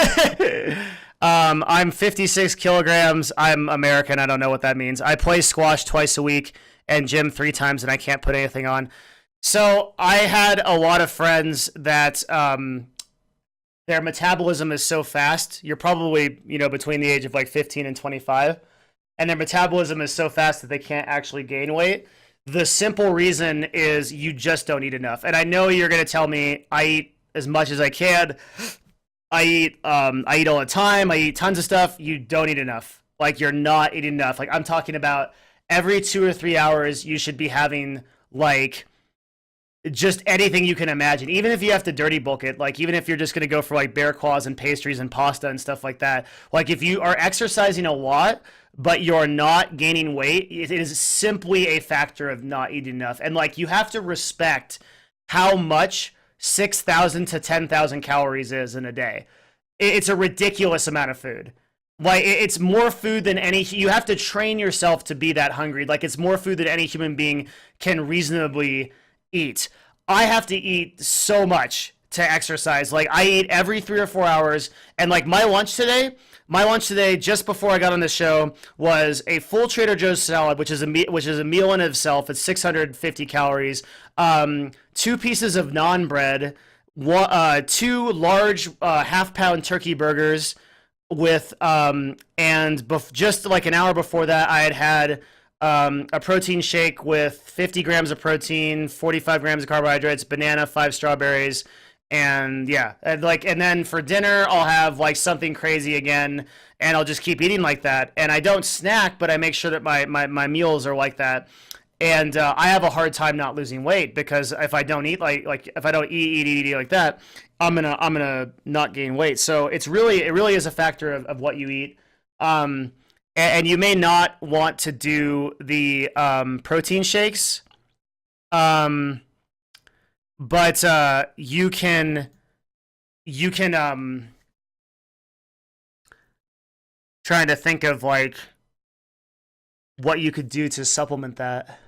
I'm 56 kilograms. I'm American. I don't know what that means. I play squash twice a week and gym 3 times, and I can't put anything on. So I had a lot of friends that their metabolism is so fast. You're probably, between the age of like 15 and 25. And their metabolism is so fast that they can't actually gain weight. The simple reason is you just don't eat enough. And I know you're going to tell me I eat as much as I can. I eat all the time. I eat tons of stuff. You don't eat enough. Like you're not eating enough. Like I'm talking about every 2 or 3 hours, you should be having like just anything you can imagine. Even if you have to dirty bulk it, like even if you're just going to go for like bear claws and pastries and pasta and stuff like that. Like if you are exercising a lot, but you're not gaining weight, it is simply a factor of not eating enough. And like you have to respect how much 6,000 to 10,000 calories is in a day. It's a ridiculous amount of food. Like it's more food than any. You have to train yourself to be that hungry. Like it's more food than any human being can reasonably eat. I have to eat so much to exercise. Like I eat every 3 or 4 hours, and like my lunch today just before I got on the show was a full Trader Joe's salad, which is a meal in itself. It's 650 calories. 2 pieces of naan bread, 2 large half-pound turkey burgers with just like an hour before that I had a protein shake with 50 grams of protein, 45 grams of carbohydrates, banana, 5 strawberries, and yeah, and then for dinner I'll have like something crazy again, and I'll just keep eating like that. And I don't snack, but I make sure that my meals are like that. And I have a hard time not losing weight because if I don't eat like if I don't eat like that, I'm gonna not gain weight. So it really is a factor of what you eat. And you may not want to do the protein shakes, but you can trying to think of like what you could do to supplement that.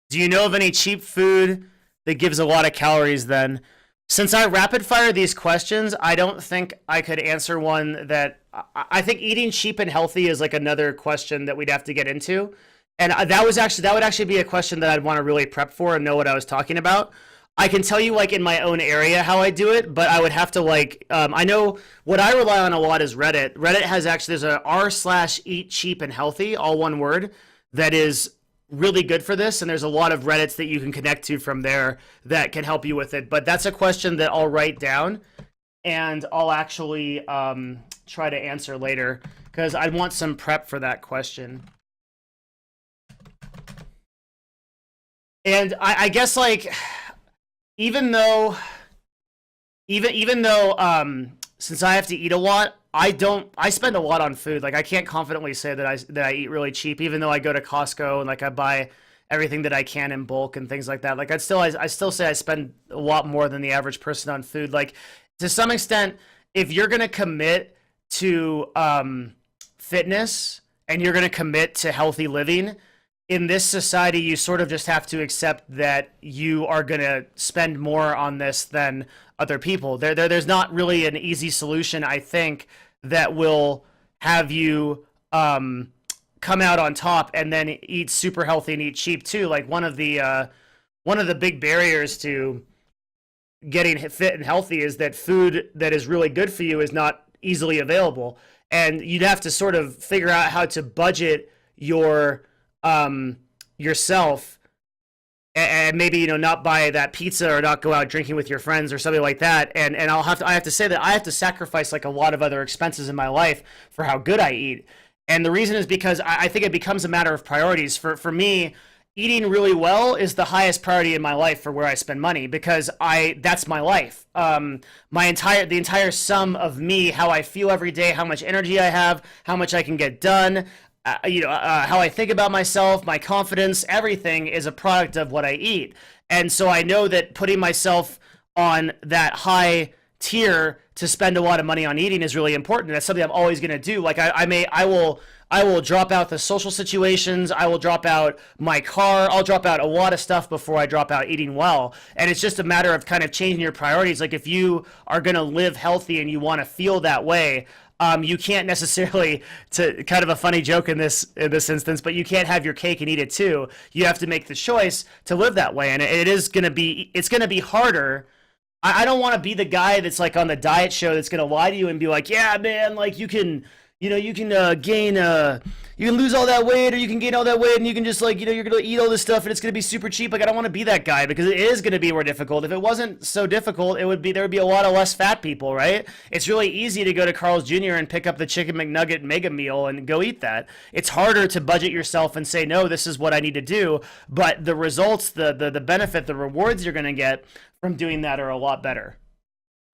Do you know of any cheap food that gives a lot of calories then? Since I rapid fire these questions, I don't think I could answer one that I think eating cheap and healthy is like another question that we'd have to get into. And that would actually be a question that I'd want to really prep for and know what I was talking about. I can tell you like in my own area how I do it, but I would have to like I know what I rely on a lot is Reddit. Reddit has actually there's a r/eat cheap and healthy, all one word, that is really good for this, and there's a lot of Reddits that you can connect to from there that can help you with it. But that's a question that I'll write down and I'll actually try to answer later because I want some prep for that question. And I guess like even though since I have to eat a lot, I spend a lot on food. Like I can't confidently say that I eat really cheap, even though I go to Costco and like I buy everything that I can in bulk and things like that. Like I still say I spend a lot more than the average person on food. Like to some extent, if you're gonna commit to fitness and you're gonna commit to healthy living, in this society, you sort of just have to accept that you are going to spend more on this than other people. There's not really an easy solution, I think, that will have you come out on top and then eat super healthy and eat cheap too. Like one of the big barriers to getting fit and healthy is that food that is really good for you is not easily available, and you'd have to sort of figure out how to budget yourself and maybe not buy that pizza or not go out drinking with your friends or something like that, and I have to say that I have to sacrifice like a lot of other expenses in my life for how good I eat. And the reason is because I think it becomes a matter of priorities. For me, eating really well is the highest priority in my life for where I spend money, because that's my life. The entire sum of me, how I feel every day, how much energy I have, how much I can get done, how I think about myself, my confidence, everything is a product of what I eat. And so I know that putting myself on that high tier to spend a lot of money on eating is really important. That's something I'm always going to do. Like I will drop out the social situations. I will drop out my car. I'll drop out a lot of stuff before I drop out eating well. And it's just a matter of kind of changing your priorities. Like if you are going to live healthy and you want to feel that way, you can't necessarily, to kind of a funny joke in this instance, but you can't have your cake and eat it too. You have to make the choice to live that way, and it's going to be harder. I don't want to be the guy that's like on the diet show that's going to lie to you and be like, yeah, man, like you can gain you can lose all that weight, or you can gain all that weight, and you can just like you're gonna eat all this stuff and it's gonna be super cheap. Like I don't want to be that guy, because it is gonna be more difficult. If it wasn't so difficult, there would be a lot of less fat people, right? It's really easy to go to Carl's Jr. and pick up the chicken McNugget mega meal and go eat that. It's harder to budget yourself and say, no, this is what I need to do, but the results, the benefit, the rewards you're gonna get from doing that are a lot better.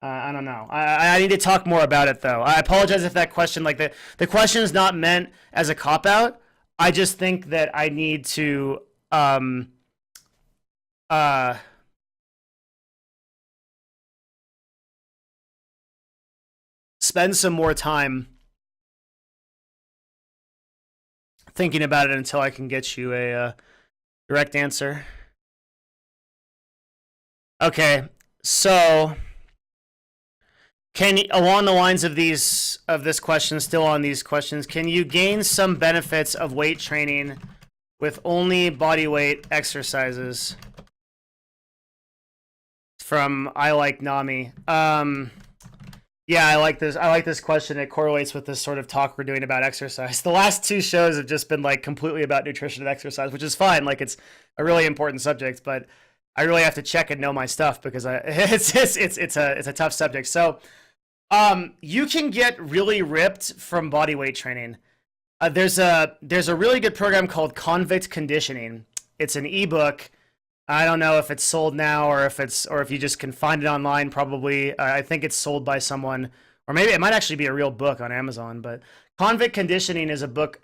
I don't know. I need to talk more about it, though. I apologize if that question, like the question is not meant as a cop-out. I just think that I need to spend some more time thinking about it until I can get you a direct answer. Okay, so along the lines of this question, still on these questions, can you gain some benefits of weight training with only body weight exercises? From I Like Nami. Yeah, I like this question. It correlates with this sort of talk we're doing about exercise. The last two shows have just been like completely about nutrition and exercise, which is fine. Like it's a really important subject, but I really have to check and know my stuff because it's a tough subject. So you can get really ripped from body weight training. There's a really good program called Convict Conditioning. It's an ebook. I don't know if it's sold now or if you just can find it online. Probably, I think it's sold by someone, or maybe it might actually be a real book on Amazon. But Convict Conditioning is a book.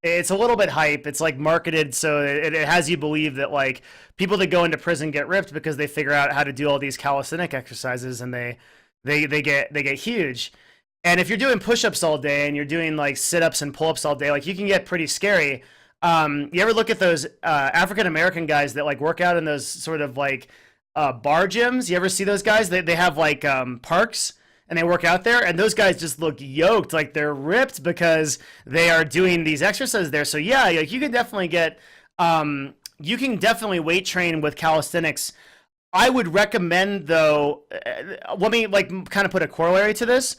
It's a little bit hype. It's like marketed so it has you believe that like people that go into prison get ripped because they figure out how to do all these calisthenic exercises and they get huge. And if you're doing push-ups all day and you're doing like sit-ups and pull-ups all day, like you can get pretty scary. You ever look at those African American guys that like work out in those sort of like bar gyms? You ever see those guys? They have like parks, and they work out there, and those guys just look yoked, like they're ripped because they are doing these exercises there. So yeah, like you can definitely get weight train with calisthenics. I would recommend though, let me like kind of put a corollary to this.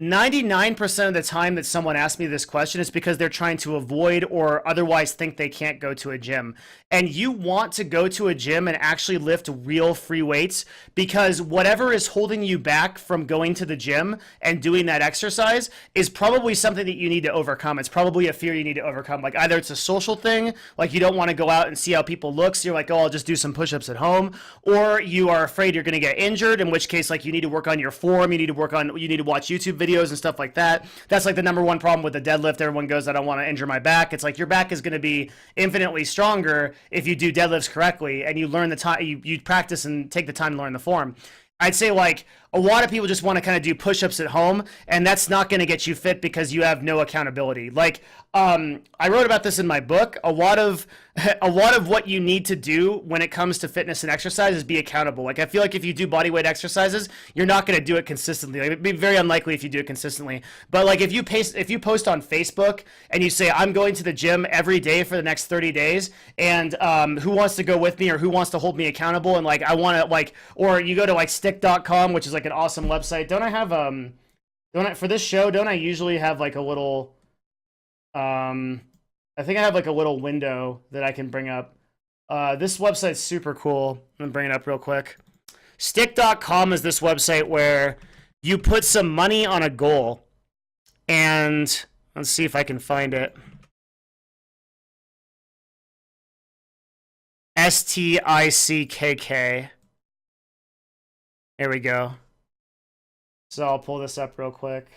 99% of the time that someone asks me this question is because they're trying to avoid or otherwise think they can't go to a gym. And you want to go to a gym and actually lift real free weights, because whatever is holding you back from going to the gym and doing that exercise is probably something that you need to overcome. It's probably a fear you need to overcome. Like either it's a social thing, like you don't want to go out and see how people look, so you're like, oh, I'll just do some push-ups at home, or you are afraid you're going to get injured, in which case like you need to work on your form, you need to watch YouTube videos and stuff like that. That's like the number one problem with the deadlift. Everyone goes, I don't want to injure my back. It's like your back is going to be infinitely stronger if you do deadlifts correctly and you learn the time, you practice and take the time to learn the form. I'd say like a lot of people just want to kind of do push-ups at home, and that's not going to get you fit because you have no accountability. Like I wrote about this in my book. A lot of what you need to do when it comes to fitness and exercise is be accountable. Like I feel like if you do body weight exercises, you're not going to do it consistently. Like, it'd be very unlikely if you do it consistently. But like if you post on Facebook and you say, I'm going to the gym every day for the next 30 days, and who wants to go with me, or who wants to hold me accountable, and like I want to like, or you go to like stick.com, which is like an awesome website. Don't I for this show, don't I usually have like a little I think I have like a little window that I can bring up. This website's super cool. I'm gonna bring it up real quick. Stick.com is this website where you put some money on a goal, and let's see if I can find it. STICKK. There we go. So I'll pull this up real quick.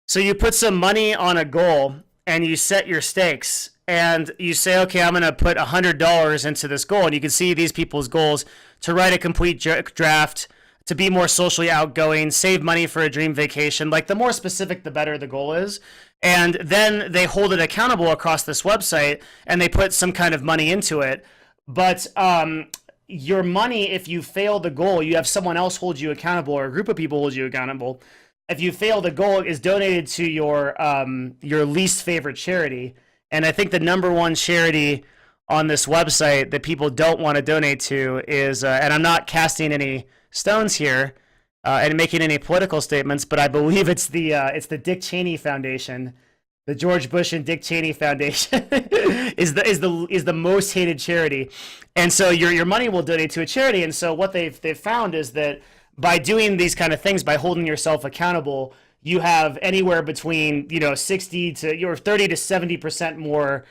So you put some money on a goal and you set your stakes, and you say, okay, I'm going to put $100 into this goal. And you can see these people's goals: to write a complete draft, to be more socially outgoing, save money for a dream vacation. Like the more specific, the better the goal is. And then they hold it accountable across this website, and they put some kind of money into it. But your money, if you fail the goal, you have someone else hold you accountable, or a group of people hold you accountable. If you fail the goal, is donated to your least favorite charity. And I think the number one charity on this website that people don't want to donate to is, and I'm not casting any stones here and making any political statements, but I believe it's the Dick Cheney Foundation. The George Bush and Dick Cheney Foundation is the most hated charity, and so your money will donate to a charity. And so what they've found is that by doing these kind of things, by holding yourself accountable, you have anywhere between 60 to 30 to 70% more.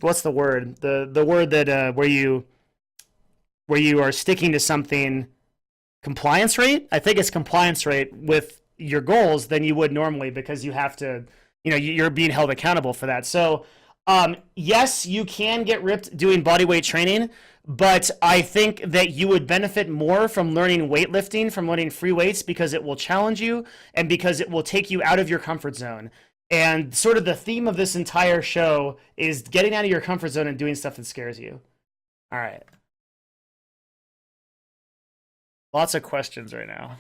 What's the word? The word that where you are sticking to something. Compliance rate? I think it's compliance rate with your goals than you would normally, because you have to, you're being held accountable for that. So, yes, you can get ripped doing bodyweight training, but I think that you would benefit more from learning weightlifting, from learning free weights, because it will challenge you and because it will take you out of your comfort zone. And sort of the theme of this entire show is getting out of your comfort zone and doing stuff that scares you. All right. Lots of questions right now.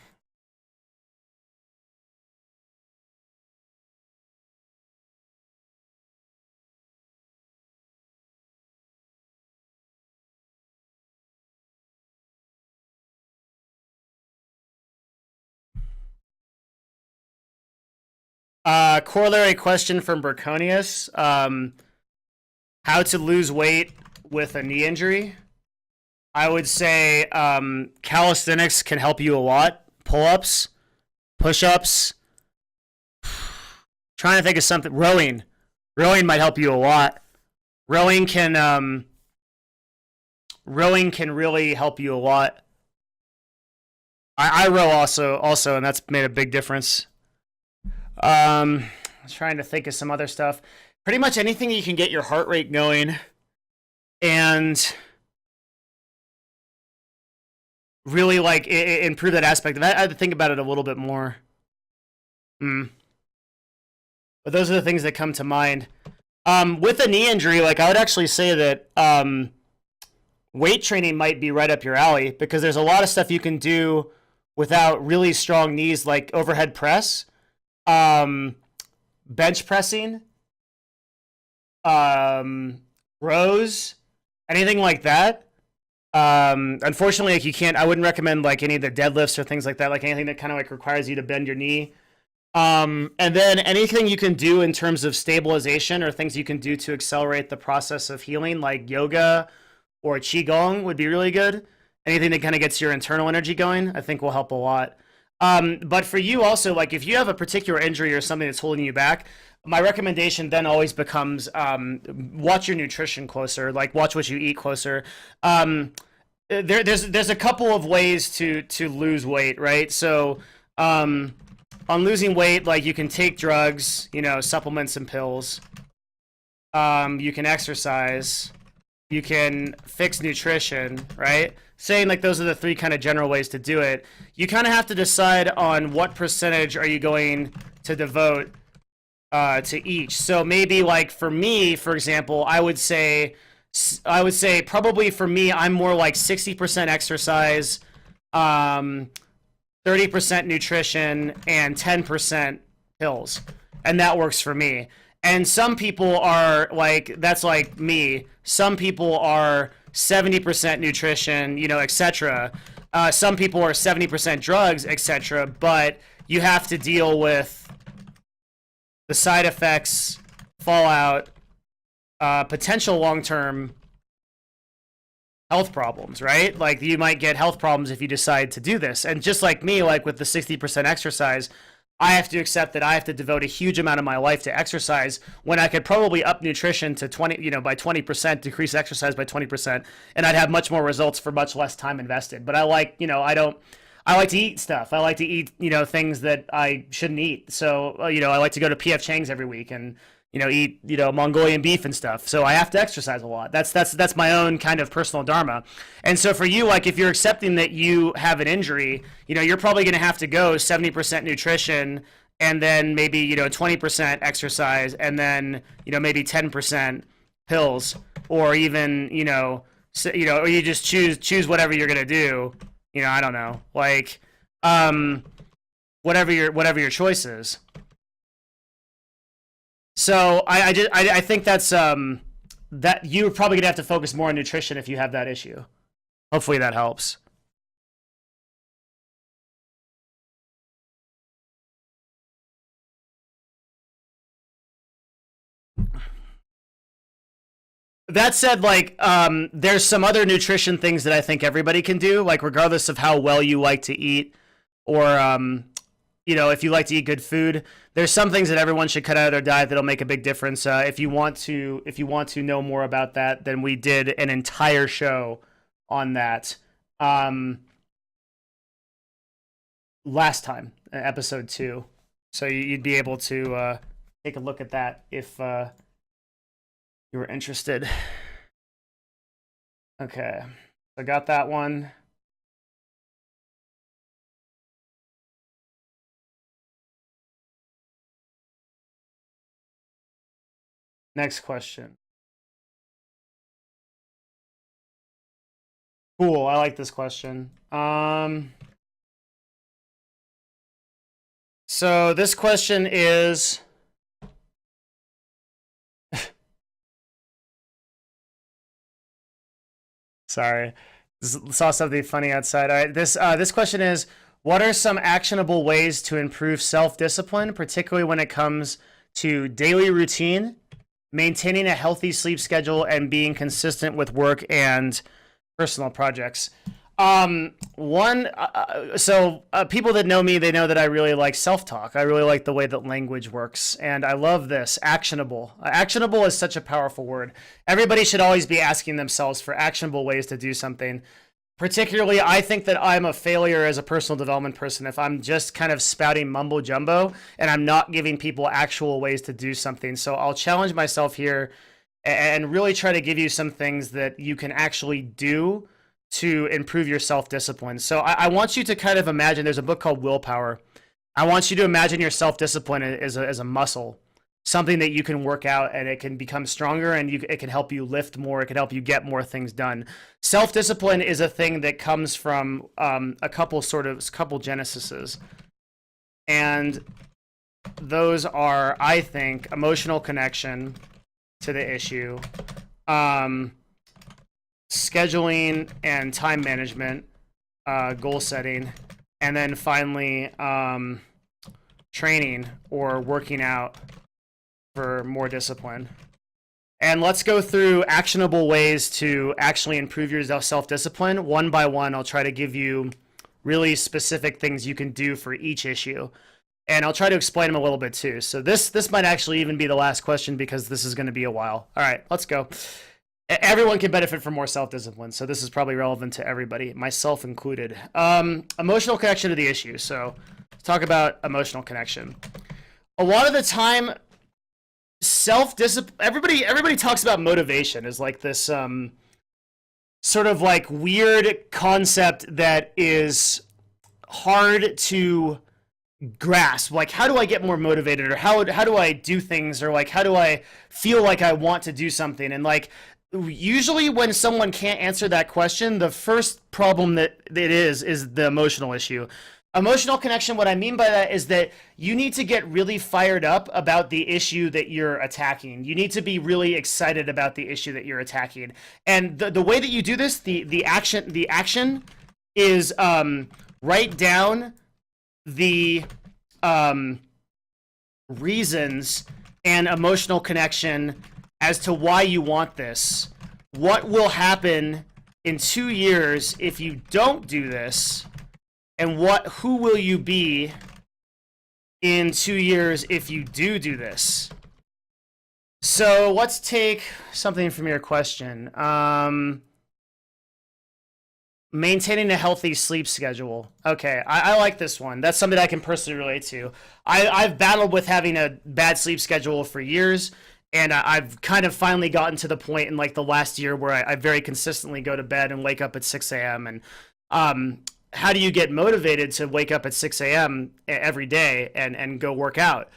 Corollary question from Braconius. How to lose weight with a knee injury? I would say calisthenics can help you a lot. Pull-ups, push-ups. Trying to think of something. Rowing might help you a lot. Rowing can really help you a lot. I row also, and that's made a big difference. I'm trying to think of some other stuff. Pretty much anything you can get your heart rate going and really like improve that aspect of that. I had to think about it a little bit more. But those are the things that come to mind. With a knee injury, like I would actually say that weight training might be right up your alley because there's a lot of stuff you can do without really strong knees, like overhead press, bench pressing, rows, anything like that. Unfortunately, like you can't. I wouldn't recommend like any of the deadlifts or things like that. Like anything that kind of like requires you to bend your knee. And then anything you can do in terms of stabilization or things you can do to accelerate the process of healing, like yoga or qigong, would be really good. Anything that kind of gets your internal energy going, I think will help a lot. But for you also, like if you have a particular injury or something that's holding you back, my recommendation then always becomes watch your nutrition closer, like watch what you eat closer. There's a couple of ways to lose weight, right? So on losing weight, like you can take drugs, you know, supplements and pills. You can exercise. You can fix nutrition, right? Saying like those are the three kind of general ways to do it. You kind of have to decide on what percentage are you going to devote to each. So maybe like for me, for example, I would say probably for me, I'm more like 60% exercise, 30% nutrition, and 10% pills. And that works for me. And some people are like, that's like me. Some people are 70% nutrition, you know, etc. Some people are 70% drugs, etc. But you have to deal with the side effects, fallout, potential long-term health problems, right? Like you might get health problems if you decide to do this. And just like me, like with the 60% exercise, I have to accept that I have to devote a huge amount of my life to exercise when I could probably up nutrition to 20, you know, by 20%, decrease exercise by 20%, and I'd have much more results for much less time invested. But I like, you know, I like to eat stuff. I like to eat, you know, things that I shouldn't eat. So, you know, I like to go to PF Chang's every week and, you know, eat, you know, Mongolian beef and stuff. So I have to exercise a lot. That's my own kind of personal dharma. And so for you, like if you're accepting that you have an injury, you know, you're probably going to have to go 70% nutrition and then maybe, you know, 20% exercise and then, you know, maybe 10% pills or even, you know, or you just choose whatever you're going to do. You know, I don't know, like, whatever your choice is. So I think that's that you're probably gonna have to focus more on nutrition if you have that issue. Hopefully that helps. That said, like, there's some other nutrition things that I think everybody can do, like regardless of how well you like to eat or you know, if you like to eat good food, there's some things that everyone should cut out of their diet that'll make a big difference. If you want to know more about that, then we did an entire show on that last time, episode 2. So you'd be able to take a look at that if you were interested. Okay, I got that one. Next question. Cool, I like this question. So this question is sorry, saw something funny outside. All right, this question is: what are some actionable ways to improve self-discipline, particularly when it comes to daily routine, maintaining a healthy sleep schedule, and being consistent with work and personal projects? People that know me, they know that I really like self-talk. I really like the way that language works, and I love this. Actionable. Actionable is such a powerful word. Everybody should always be asking themselves for actionable ways to do something. Particularly, I think that I'm a failure as a personal development person if I'm just kind of spouting mumbo jumbo and I'm not giving people actual ways to do something. So I'll challenge myself here and really try to give you some things that you can actually do to improve your self-discipline. So I want you to kind of imagine, there's a book called Willpower. I want you to imagine your self-discipline as a muscle. something that you can work out and it can become stronger, and it can help you lift more. It can help you get more things done. Self-discipline is a thing that comes from a couple genesises. And those are, I think, emotional connection to the issue, scheduling and time management, goal setting, and then finally training or working out for more discipline. And let's go through actionable ways to actually improve your self-discipline. One by one, I'll try to give you really specific things you can do for each issue. And I'll try to explain them a little bit too. So this might actually even be the last question because this is going to be a while. All right, let's go. Everyone can benefit from more self-discipline, so this is probably relevant to everybody, myself included. Emotional connection to the issue. So let's talk about emotional connection. A lot of the time, self-discipline, everybody talks about motivation as like this sort of like weird concept that is hard to grasp. Like, how do I get more motivated, or how do I do things, or like how do I feel like I want to do something? And like usually when someone can't answer that question, the first problem that it is the emotional issue. Emotional connection, what I mean by that is that you need to get really fired up about the issue that you're attacking. You need to be really excited about the issue that you're attacking. And the way that you do this, the action is write down the reasons and emotional connection as to why you want this. What will happen in 2 years if you don't do this? And who will you be in 2 years if you do this? So let's take something from your question. Maintaining a healthy sleep schedule. Okay, I like this one. That's something I can personally relate to. I've battled with having a bad sleep schedule for years, and I've kind of finally gotten to the point in like the last year where I very consistently go to bed and wake up at 6 a.m. And how do you get motivated to wake up at 6 a.m. every day and go work out?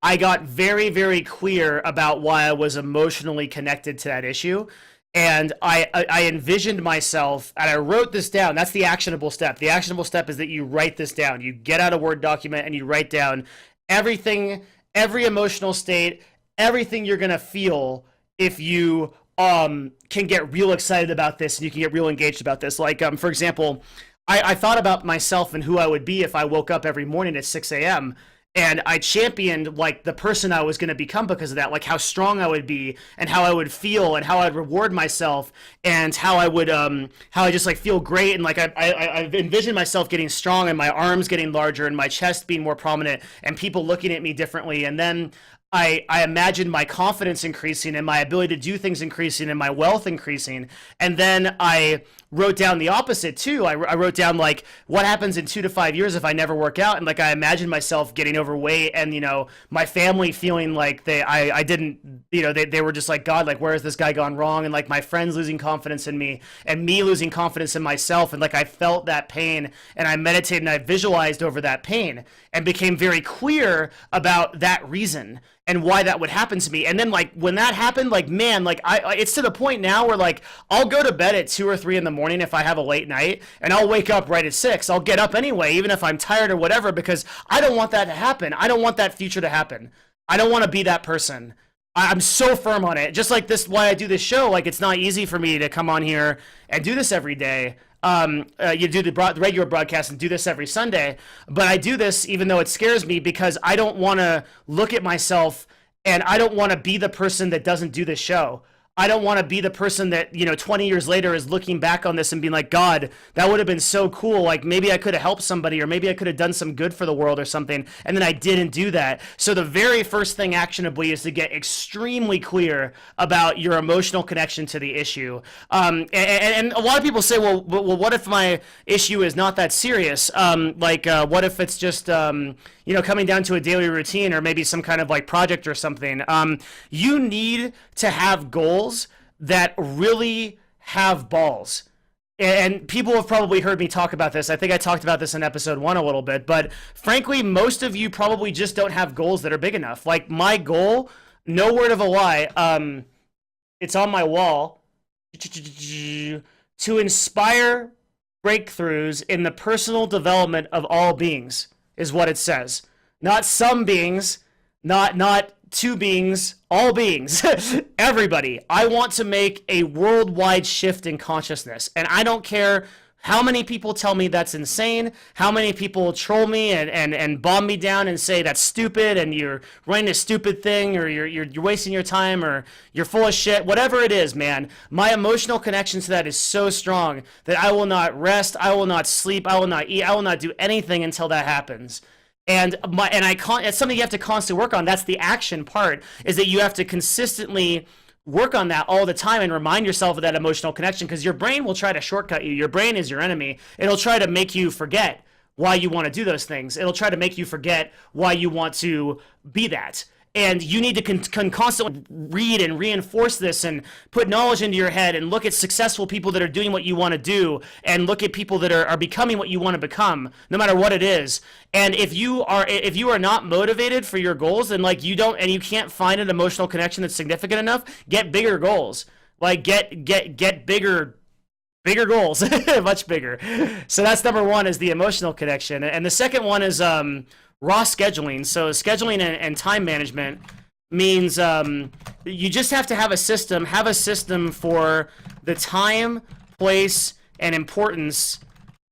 I got very, very clear about why I was emotionally connected to that issue. And I envisioned myself, and I wrote this down. That's the actionable step. The actionable step is that you write this down. You get out a Word document and you write down everything, every emotional state, everything you're going to feel if you can get real excited about this and you can get real engaged about this. Like, for example, I thought about myself and who I would be if I woke up every morning at 6 a.m. And I championed like the person I was going to become because of that, like how strong I would be and how I would feel and how I'd reward myself and how I would how I just like feel great. And like I envisioned myself getting strong and my arms getting larger and my chest being more prominent and people looking at me differently. And then I imagined my confidence increasing and my ability to do things increasing and my wealth increasing. And then I wrote down the opposite too. I wrote down like what happens in 2 to 5 years if I never work out. And like I imagined myself getting overweight and, you know, my family feeling like I didn't, you know, they were just like, God, like where has this guy gone wrong? And like my friends losing confidence in me and me losing confidence in myself. And like I felt that pain and I meditated and I visualized over that pain and became very clear about that reason and why that would happen to me. And then like when that happened, like man, like it's to the point now where like I'll go to bed at 2 or 3 in the morning if I have a late night, and I'll wake up right at 6. I'll get up anyway, even if I'm tired or whatever, because I don't want that to happen. I don't want that future to happen. I don't want to be that person. I'm so firm on it. Just like this, why I do this show, like it's not easy for me to come on here and do this every day. You do the regular broadcast and do this every Sunday, but I do this even though it scares me because I don't want to look at myself and I don't want to be the person that doesn't do this show. I don't want to be the person that, you know, 20 years later is looking back on this and being like, God, that would have been so cool. Like maybe I could have helped somebody or maybe I could have done some good for the world or something. And then I didn't do that. So the very first thing actionably is to get extremely clear about your emotional connection to the issue. And a lot of people say, well, what if my issue is not that serious? What if it's just, you know, coming down to a daily routine or maybe some kind of like project or something? You need to have goals that really have balls. and people have probably heard me talk about this. I think I talked about this in episode 1 a little bit, but frankly, most of you probably just don't have goals that are big enough. Like my goal, no word of a lie, it's on my wall, to inspire breakthroughs in the personal development of all beings is what it says. Not some beings, not two beings, all beings, everybody. I want to make a worldwide shift in consciousness. And I don't care how many people tell me that's insane, how many people troll me and bomb me down and say that's stupid and you're running a stupid thing or you're wasting your time or you're full of shit, whatever it is, man. My emotional connection to that is so strong that I will not rest, I will not sleep, I will not eat, I will not do anything until that happens. And it's something you have to constantly work on. That's the action part, is that you have to consistently work on that all the time and remind yourself of that emotional connection, because your brain will try to shortcut you. Your brain is your enemy. It'll try to make you forget why you want to do those things. It'll try to make you forget why you want to be that. And you need to constantly read and reinforce this and put knowledge into your head and look at successful people that are doing what you want to do and look at people that are becoming what you want to become, no matter what it is. And if you are not motivated for your goals, then like you can't find an emotional connection that's significant enough, get bigger goals. Like get bigger goals, much bigger. So that's number 1, is the emotional connection. And the second one is raw scheduling. So scheduling and time management means you just have to have a system for the time, place, and importance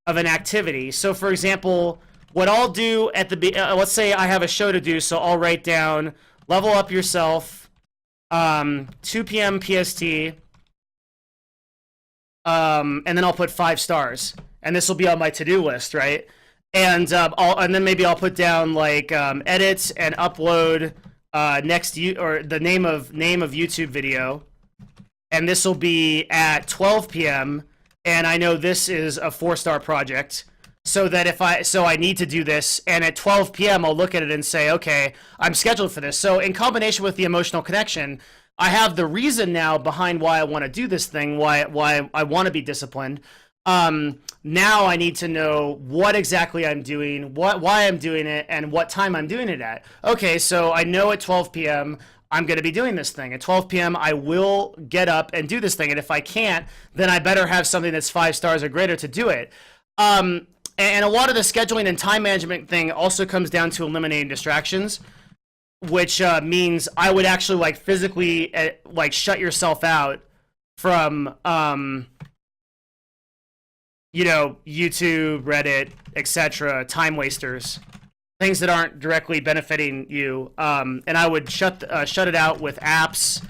of an activity. So for example, what I'll do at the let's say I have a show to do, so I'll write down level up yourself, 2 p.m. PST, and then I'll put 5 stars, and this will be on my to-do list, right? And then maybe I'll put down like edit and upload the name of YouTube video, and this will be at 12 p.m. and I know this is a 4-star project, so that I need to do this, and at 12 p.m. I'll look at it and say, okay, I'm scheduled for this. So in combination with the emotional connection, I have the reason now behind why I want to do this thing, why I want to be disciplined. Now I need to know what exactly I'm doing, why I'm doing it, and what time I'm doing it at. Okay, so I know at 12 p.m. I'm going to be doing this thing. At 12 p.m. I will get up and do this thing, and if I can't, then I better have something that's 5 stars or greater to do it. And a lot of the scheduling and time management thing also comes down to eliminating distractions, which means I would actually like physically like shut yourself out from YouTube, Reddit, etc., time wasters, things that aren't directly benefiting you. And I would shut it out with apps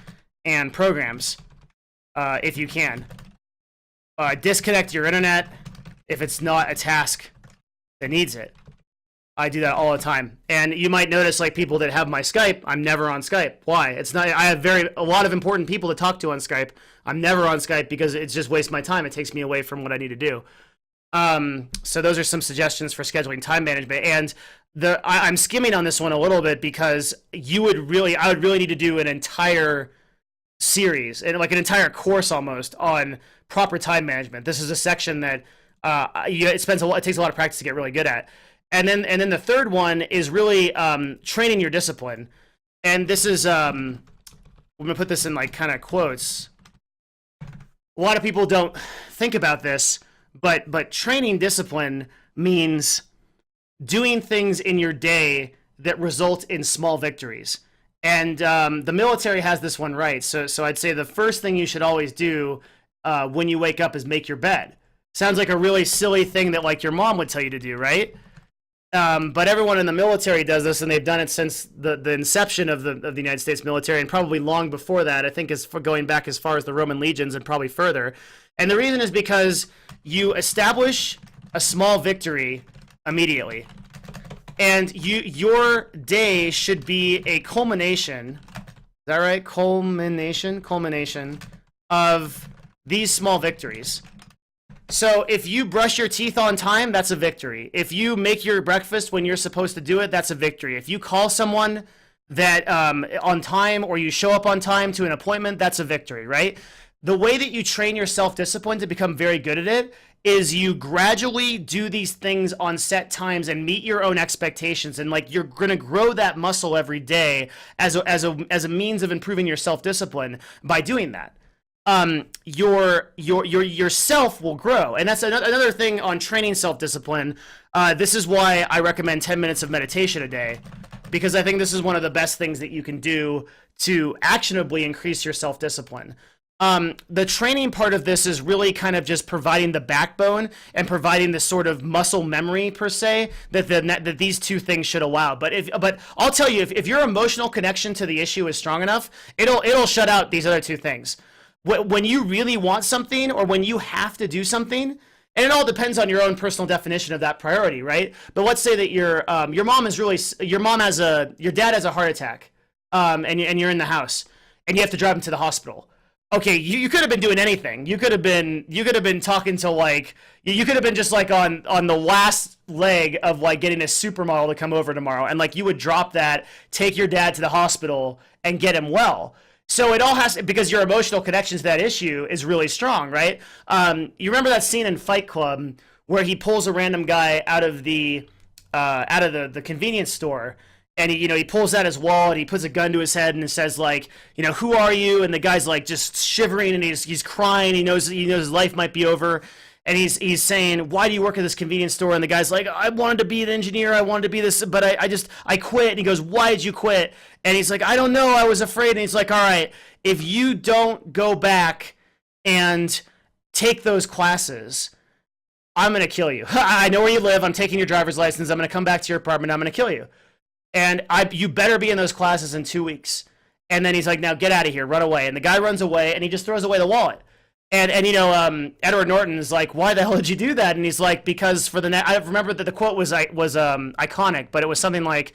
and programs, if you can. Disconnect your internet if it's not a task that needs it. I do that all the time. And you might notice, like, people that have my Skype, I'm never on Skype. Why? It's not. I have a lot of important people to talk to on Skype. I'm never on Skype because it just wastes my time. It takes me away from what I need to do. So those are some suggestions for scheduling time management. And I'm skimming on this one a little bit because I would really need to do an entire series and like an entire course almost on proper time management. This is a section that it takes a lot of practice to get really good at. And then the third one is really training your discipline. And this is I'm gonna put this in like kind of quotes. A lot of people don't think about this, but training discipline means doing things in your day that result in small victories. And the military has this one right. So I'd say the first thing you should always do when you wake up is make your bed. Sounds like a really silly thing that like your mom would tell you to do, right? But everyone in the military does this, and they've done it since the inception of the United States military, and probably long before that. I think it's going back as far as the Roman legions and probably further. And the reason is because you establish a small victory immediately, and your day should be a culmination. Is that right? Culmination of these small victories. So if you brush your teeth on time, that's a victory. If you make your breakfast when you're supposed to do it, that's a victory. If you call someone that on time, or you show up on time to an appointment, that's a victory, right? the way that you train your self-discipline to become very good at it is you gradually do these things on set times and meet your own expectations, and like you're going to grow that muscle every day as a means of improving your self-discipline by doing that. Yourself will grow, and that's another thing on training self-discipline. This is why I recommend 10 minutes of meditation a day, because I think this is one of the best things that you can do to actionably increase your self-discipline. The training part of this is really kind of just providing the backbone and providing the sort of muscle memory per se that these two things should allow. But I'll tell you, if your emotional connection to the issue is strong enough, it'll shut out these other two things. When you really want something, or when you have to do something, and it all depends on your own personal definition of that priority, right? But let's say that your dad has a heart attack, and you're in the house, and you have to drive him to the hospital. Okay, you could have been doing anything. You could have been talking to, like, you could have been just like on the last leg of like getting a supermodel to come over tomorrow, and like you would drop that, take your dad to the hospital, and get him well. So it all has to, because your emotional connection to that issue is really strong, right? You remember that scene in Fight Club where he pulls a random guy out of the convenience store, and he pulls out his wallet, he puts a gun to his head, and it says, like, who are you? And the guy's like just shivering, and he's crying. He knows his life might be over, and he's saying, why do you work at this convenience store? And the guy's like, I wanted to be an engineer, I wanted to be this, but I quit. And he goes, why did you quit? And he's like, I don't know, I was afraid. And he's like, all right, if you don't go back and take those classes, I'm going to kill you. I know where you live, I'm taking your driver's license, I'm going to come back to your apartment, I'm going to kill you. And you better be in those classes in 2 weeks. And then he's like, now get out of here, run away. And the guy runs away, and he just throws away the wallet. And Edward Norton is like, why the hell did you do that? And he's like, because I remember that the quote was iconic, but it was something like,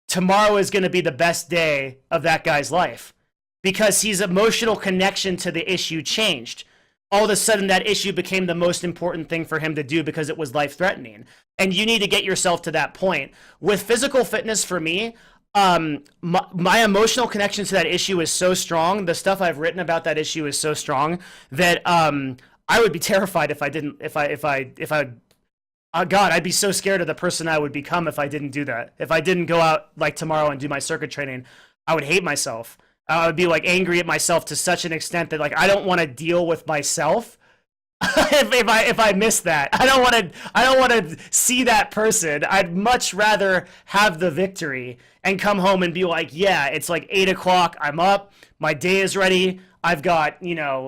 tomorrow is going to be the best day of that guy's life, because his emotional connection to the issue changed. All of a sudden, that issue became the most important thing for him to do because it was life-threatening. And you need to get yourself to that point. With physical fitness, for me, my emotional connection to that issue is so strong. The stuff I've written about that issue is so strong that I would be terrified if I didn't. God, I'd be so scared of the person I would become if I didn't do that. If I didn't go out like tomorrow and do my circuit training, I would hate myself. I would be like angry at myself to such an extent that like I don't want to deal with myself if I miss that. I don't want to see that person. I'd much rather have the victory and come home and be like, yeah, it's like 8 o'clock. I'm up. My day is ready. I've got,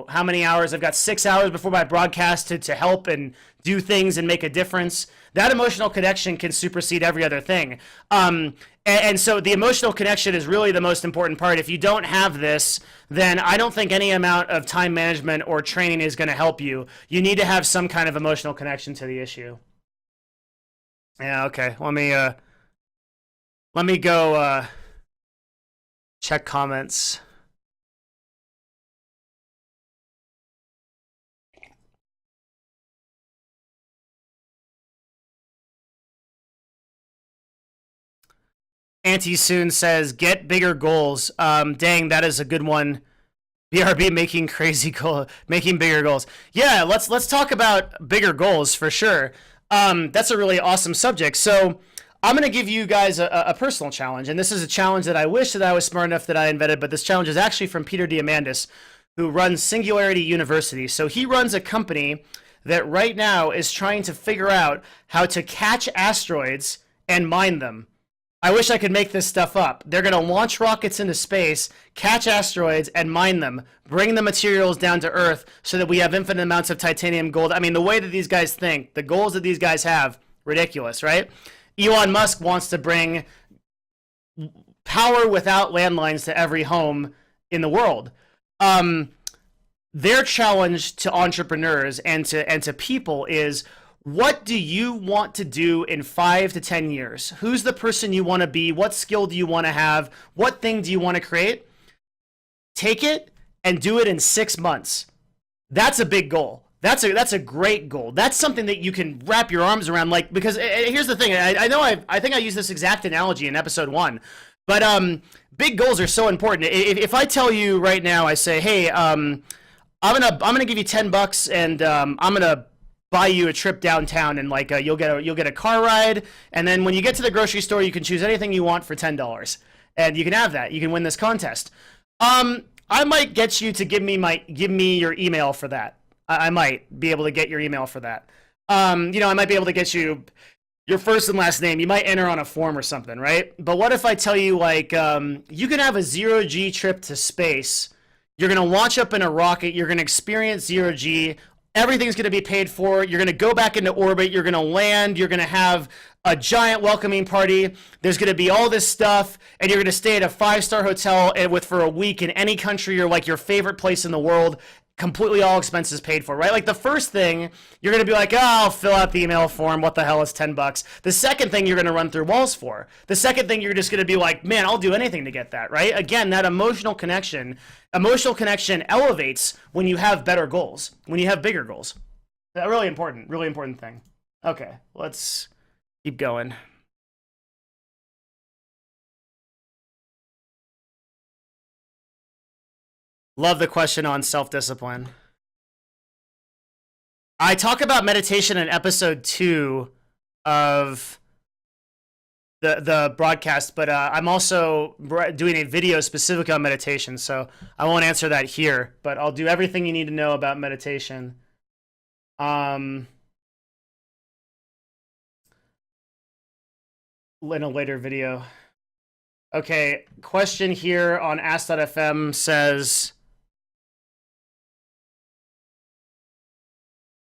how many hours? I've got 6 hours before my broadcast to help and do things and make a difference. That emotional connection can supersede every other thing. And so the emotional connection is really the most important part. If you don't have this, then I don't think any amount of time management or training is going to help you. You need to have some kind of emotional connection to the issue. Yeah, okay. Let me go check comments. Anti-Soon says, get bigger goals. Dang, that is a good one. BRB making bigger goals. Yeah, let's talk about bigger goals for sure. That's a really awesome subject. So I'm going to give you guys a personal challenge, and this is a challenge that I wish that I was smart enough that I invented, but this challenge is actually from Peter Diamandis, who runs Singularity University. So he runs a company that right now is trying to figure out how to catch asteroids and mine them. I wish I could make this stuff up. They're going to launch rockets into space, catch asteroids, and mine them, bring the materials down to Earth so that we have infinite amounts of titanium, gold. I mean, the way that these guys think, the goals that these guys have, ridiculous, right? Elon Musk wants to bring power without landlines to every home in the world. Their challenge to entrepreneurs and to people is, what do you want to do in 5 to 10 years? Who's the person you want to be? What skill do you want to have? What thing do you want to create? Take it and do it in 6 months. That's a big goal. That's a great goal. That's something that you can wrap your arms around. Like, because here's the thing. I think I used this exact analogy in episode 1, But big goals are so important. If I tell you right now, I say, hey, I'm gonna give you $10 and I'm gonna buy you a trip downtown and like you'll get a car ride, and then when you get to the grocery store you can choose anything you want for $10 and you can have that. You can win this contest. I might get you to give me your email for that. I might be able to get your email for that. I might be able to get you your first and last name. You might enter on a form or something, right? But what if I tell you like you can have a 0G trip to space. You're gonna launch up in a rocket. You're gonna experience 0G. Everything's going to be paid for. You're going to go back into orbit. You're going to land. You're going to have a giant welcoming party. There's going to be all this stuff, and you're going to stay at a 5-star hotel for a week in any country or like your favorite place in the world. Completely all expenses paid for, right? Like the first thing, you're going to be like, oh, I'll fill out the email form. What the hell is $10? The second thing you're going to run through walls for. The second thing you're just going to be like, man, I'll do anything to get that, right? Again, that emotional connection elevates when you have better goals, when you have bigger goals. A really important thing. Okay, let's keep going. Love the question on self-discipline. I talk about meditation in episode 2 of the broadcast, but I'm also doing a video specifically on meditation, so I won't answer that here, but I'll do everything you need to know about meditation. In a later video. Okay, question here on Ask.fm says,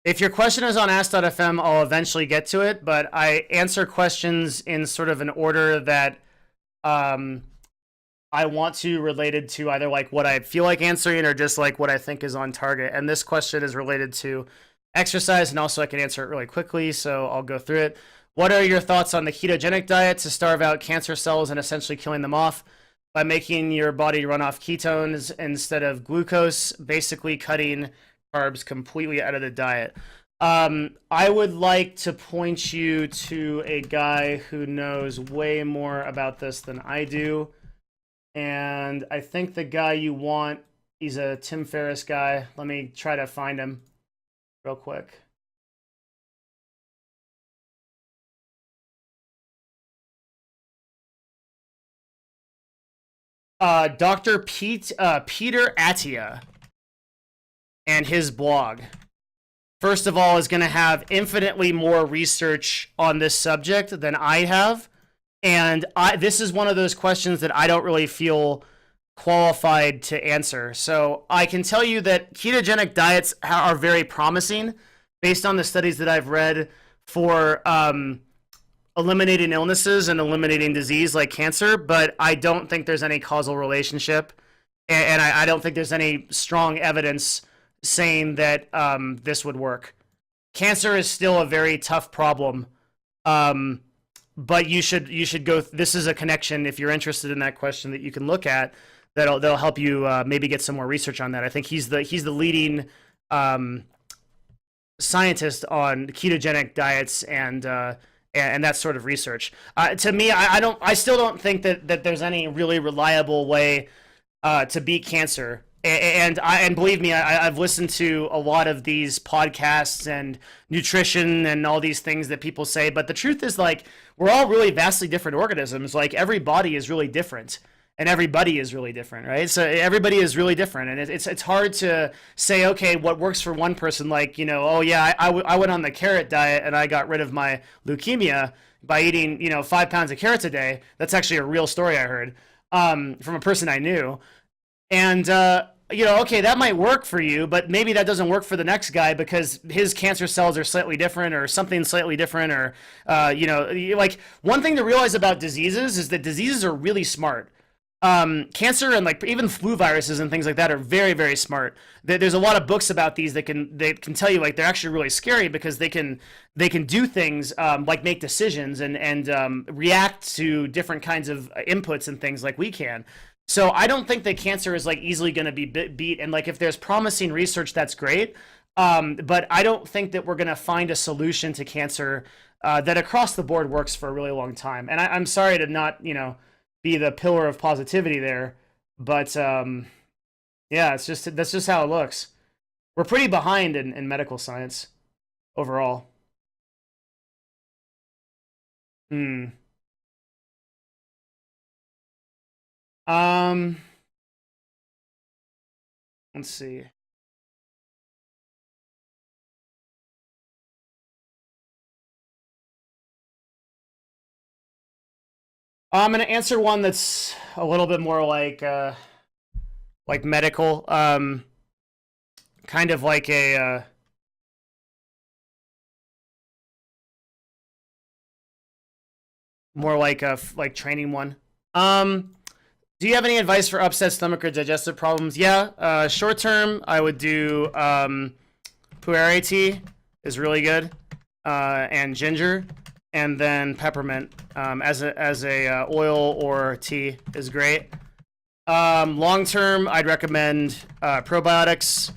if your question is on Ask.fm, I'll eventually get to it, but I answer questions in sort of an order that I want to, related to either like what I feel like answering or just like what I think is on target. And this question is related to exercise, and also I can answer it really quickly, so I'll go through it. What are your thoughts on the ketogenic diet to starve out cancer cells and essentially killing them off by making your body run off ketones instead of glucose, basically cutting carbs completely out of the diet? I would like to point you to a guy who knows way more about this than I do. And I think the guy you want, he's a Tim Ferriss guy. Let me try to find him real quick. Dr. Peter Attia and his blog. First of all, is going to have infinitely more research on this subject than I have. And this is one of those questions that I don't really feel qualified to answer. So I can tell you that ketogenic diets are very promising based on the studies that I've read for eliminating illnesses and eliminating disease like cancer, but I don't think there's any causal relationship. And I don't think there's any strong evidence saying that this would work. Cancer is still a very tough problem. But you should go. This is a connection, if you're interested in that question, that you can look at. That'll help you maybe get some more research on that. I think he's the leading scientist on ketogenic diets and that sort of research. To me, I still don't think that there's any really reliable way to beat cancer. And believe me, I've listened to a lot of these podcasts and nutrition and all these things that people say, but the truth is, like, we're all really vastly different organisms. Like, every body is really different, and everybody is really different, right? So everybody is really different, and it's hard to say, okay, what works for one person, like, oh yeah, I went on the carrot diet and I got rid of my leukemia by eating 5 pounds of carrots a day. That's actually a real story I heard from a person I knew. And, okay, that might work for you, but maybe that doesn't work for the next guy because his cancer cells are slightly different or something slightly different. Or, like, one thing to realize about diseases is that diseases are really smart. Cancer and like even flu viruses and things like that are very, very smart. There's a lot of books about these that can tell you, like, they're actually really scary because they can do things like make decisions and react to different kinds of inputs and things like we can. So I don't think that cancer is like easily going to be beat. And like, if there's promising research, that's great. But I don't think that we're going to find a solution to cancer that across the board works for a really long time. And I'm sorry to not, be the pillar of positivity there, but yeah, that's just how it looks. We're pretty behind in medical science overall. Hmm. Um, let's see. I'm gonna answer one that's a little bit more like medical, kind of like a more like a like training one. Do you have any advice for upset stomach or digestive problems? Yeah, short term, I would do pu'er tea is really good, and ginger, and then peppermint as a oil or tea is great. Long term, I'd recommend probiotics,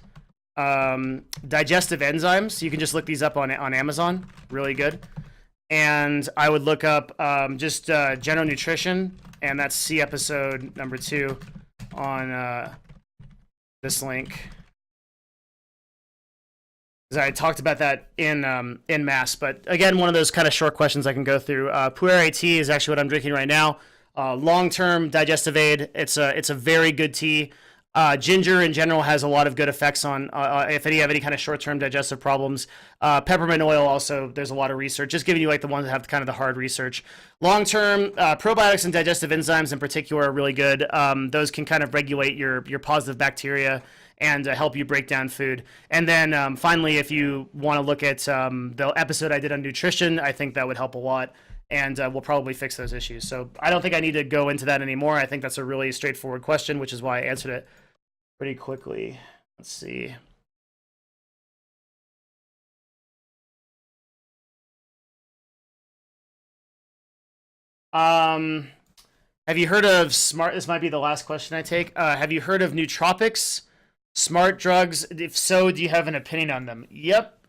digestive enzymes. You can just look these up on Amazon. Really good. And I would look up just general nutrition, and that's C episode number 2 on this link. I talked about that in mass, but again, one of those kind of short questions I can go through. Pu'er tea is actually what I'm drinking right now. Long-term digestive aid. It's a very good tea. Ginger in general has a lot of good effects on if you have any kind of short-term digestive problems. Peppermint oil also, there's a lot of research. Just giving you like the ones that have kind of the hard research. Long-term, probiotics and digestive enzymes in particular are really good. Those can kind of regulate your positive bacteria and help you break down food. And then finally, if you want to look at the episode I did on nutrition, I think that would help a lot. And we'll probably fix those issues. So I don't think I need to go into that anymore. I think that's a really straightforward question, which is why I answered it pretty quickly. Let's see. Have you heard of smart? This might be the last question I take. Have you heard of nootropics, smart drugs? If so, do you have an opinion on them? Yep.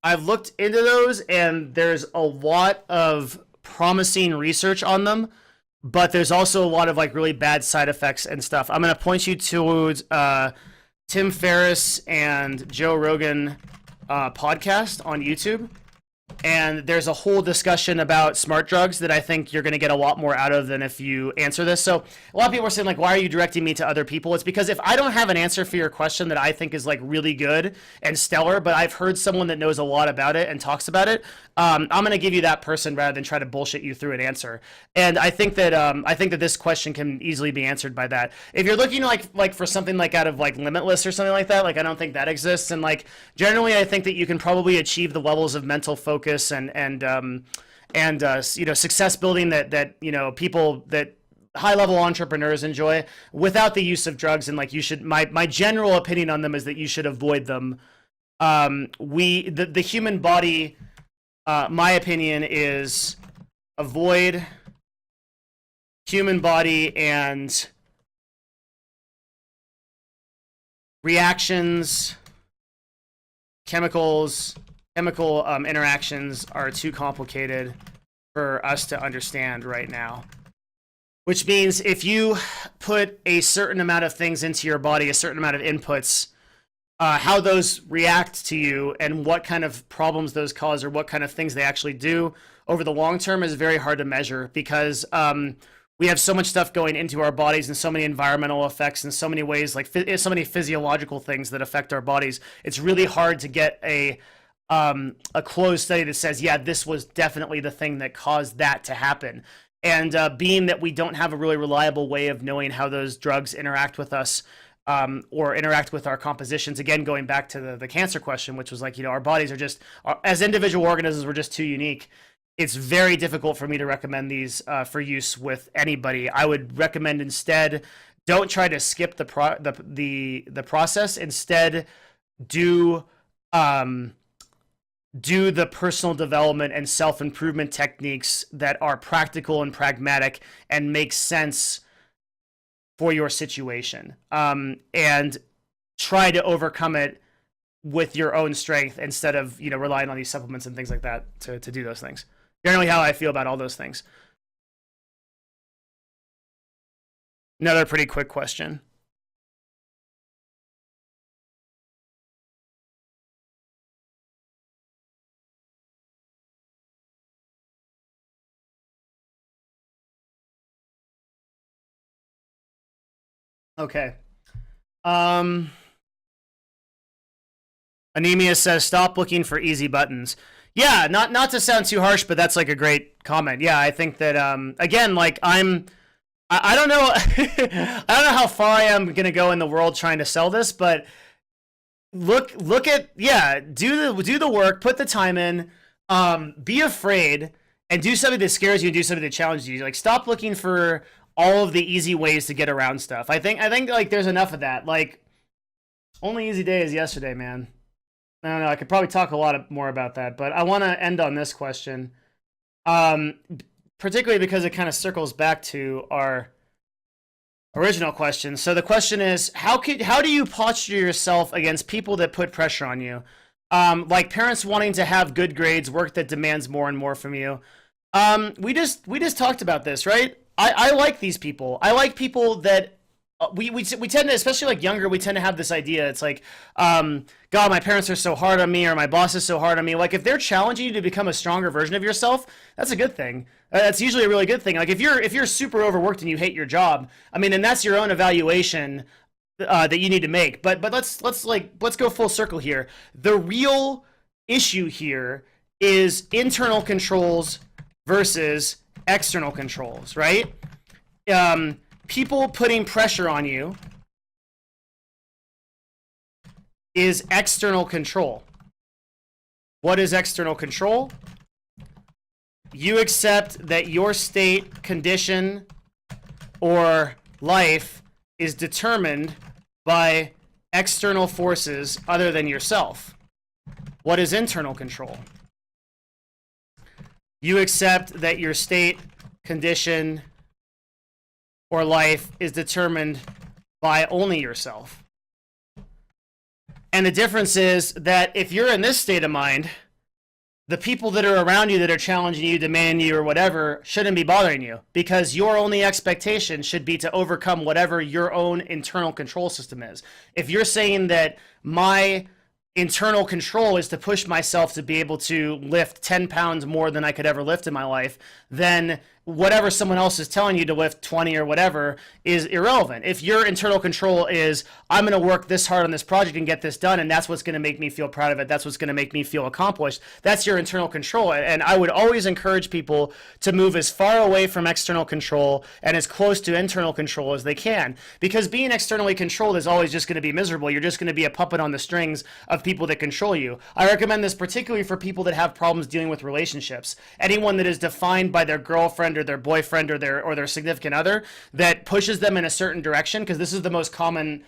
I've looked into those, and there's a lot of promising research on them, but there's also a lot of like really bad side effects and stuff. I'm going to point you towards Tim Ferriss and Joe Rogan podcast on YouTube. And there's a whole discussion about smart drugs that I think you're going to get a lot more out of than if you answer this. So a lot of people are saying, like, why are you directing me to other people? It's because if I don't have an answer for your question that I think is like really good and stellar, but I've heard someone that knows a lot about it and talks about it, I'm going to give you that person rather than try to bullshit you through an answer. And I think that this question can easily be answered by that. If you're looking like for something like out of like Limitless or something like that, like I don't think that exists. And like generally, I think that you can probably achieve the levels of mental focus and success building that people that high level entrepreneurs enjoy without the use of drugs. And like you should, my general opinion on them is that you should avoid them. The human body, my opinion is avoid human body and reactions, chemical interactions are too complicated for us to understand right now. Which means if you put a certain amount of things into your body, a certain amount of inputs, how those react to you and what kind of problems those cause or what kind of things they actually do over the long term is very hard to measure because we have so much stuff going into our bodies and so many environmental effects and so many ways, like so many physiological things that affect our bodies. It's really hard to get a closed study that says, yeah, this was definitely the thing that caused that to happen. And being that we don't have a really reliable way of knowing how those drugs interact with us or interact with our compositions, again, going back to the cancer question, which was like, our bodies are just, as individual organisms, we're just too unique. It's very difficult for me to recommend these for use with anybody. I would recommend instead, don't try to skip the process. Instead, do the personal development and self-improvement techniques that are practical and pragmatic and make sense for your situation, and try to overcome it with your own strength instead of relying on these supplements and things like that to do those things. Generally how I feel about all those things. Another pretty quick question. Okay. Anemia says, stop looking for easy buttons. Yeah, not to sound too harsh, but that's like a great comment. Yeah, I think that again, like I don't know I don't know how far I am gonna go in the world trying to sell this, but look at, yeah, do the work, put the time in, be afraid, and do something that scares you and do something that challenges you. Like, stop looking for all of the easy ways to get around stuff. I think like there's enough of that. Like, only easy day is yesterday, man. I don't know. I could probably talk a lot more about that, but I want to end on this question, um, particularly because it kind of circles back to our original question. So the question is, how do you posture yourself against people that put pressure on you, like parents wanting to have good grades, work that demands more and more from you? We just talked about this, right? I like these people. I like people that we tend to, especially like younger, we tend to have this idea. It's like, God, my parents are so hard on me, or my boss is so hard on me. Like, if they're challenging you to become a stronger version of yourself, that's a good thing. That's usually a really good thing. Like, if you're super overworked and you hate your job, I mean, then that's your own evaluation that you need to make. But let's go full circle here. The real issue here is internal controls versus external controls, right? People putting pressure on you is external control. What is external control? You accept that your state, condition, or life is determined by external forces other than yourself. What is internal control? You accept that your state, condition, or life is determined by only yourself. And the difference is that if you're in this state of mind, the people that are around you that are challenging you, demanding you, or whatever shouldn't be bothering you, because your only expectation should be to overcome whatever your own internal control system is. If you're saying that my internal control is to push myself to be able to lift 10 pounds more than I could ever lift in my life, then whatever someone else is telling you to lift 20 or whatever is irrelevant. If your internal control is, I'm going to work this hard on this project and get this done, and that's what's going to make me feel proud of it, that's what's going to make me feel accomplished, that's your internal control. And I would always encourage people to move as far away from external control and as close to internal control as they can, because being externally controlled is always just going to be miserable. You're just going to be a puppet on the strings of people that control you. I recommend this particularly for people that have problems dealing with relationships. Anyone that is defined by their girlfriend or their boyfriend or their significant other that pushes them in a certain direction, because this is the most common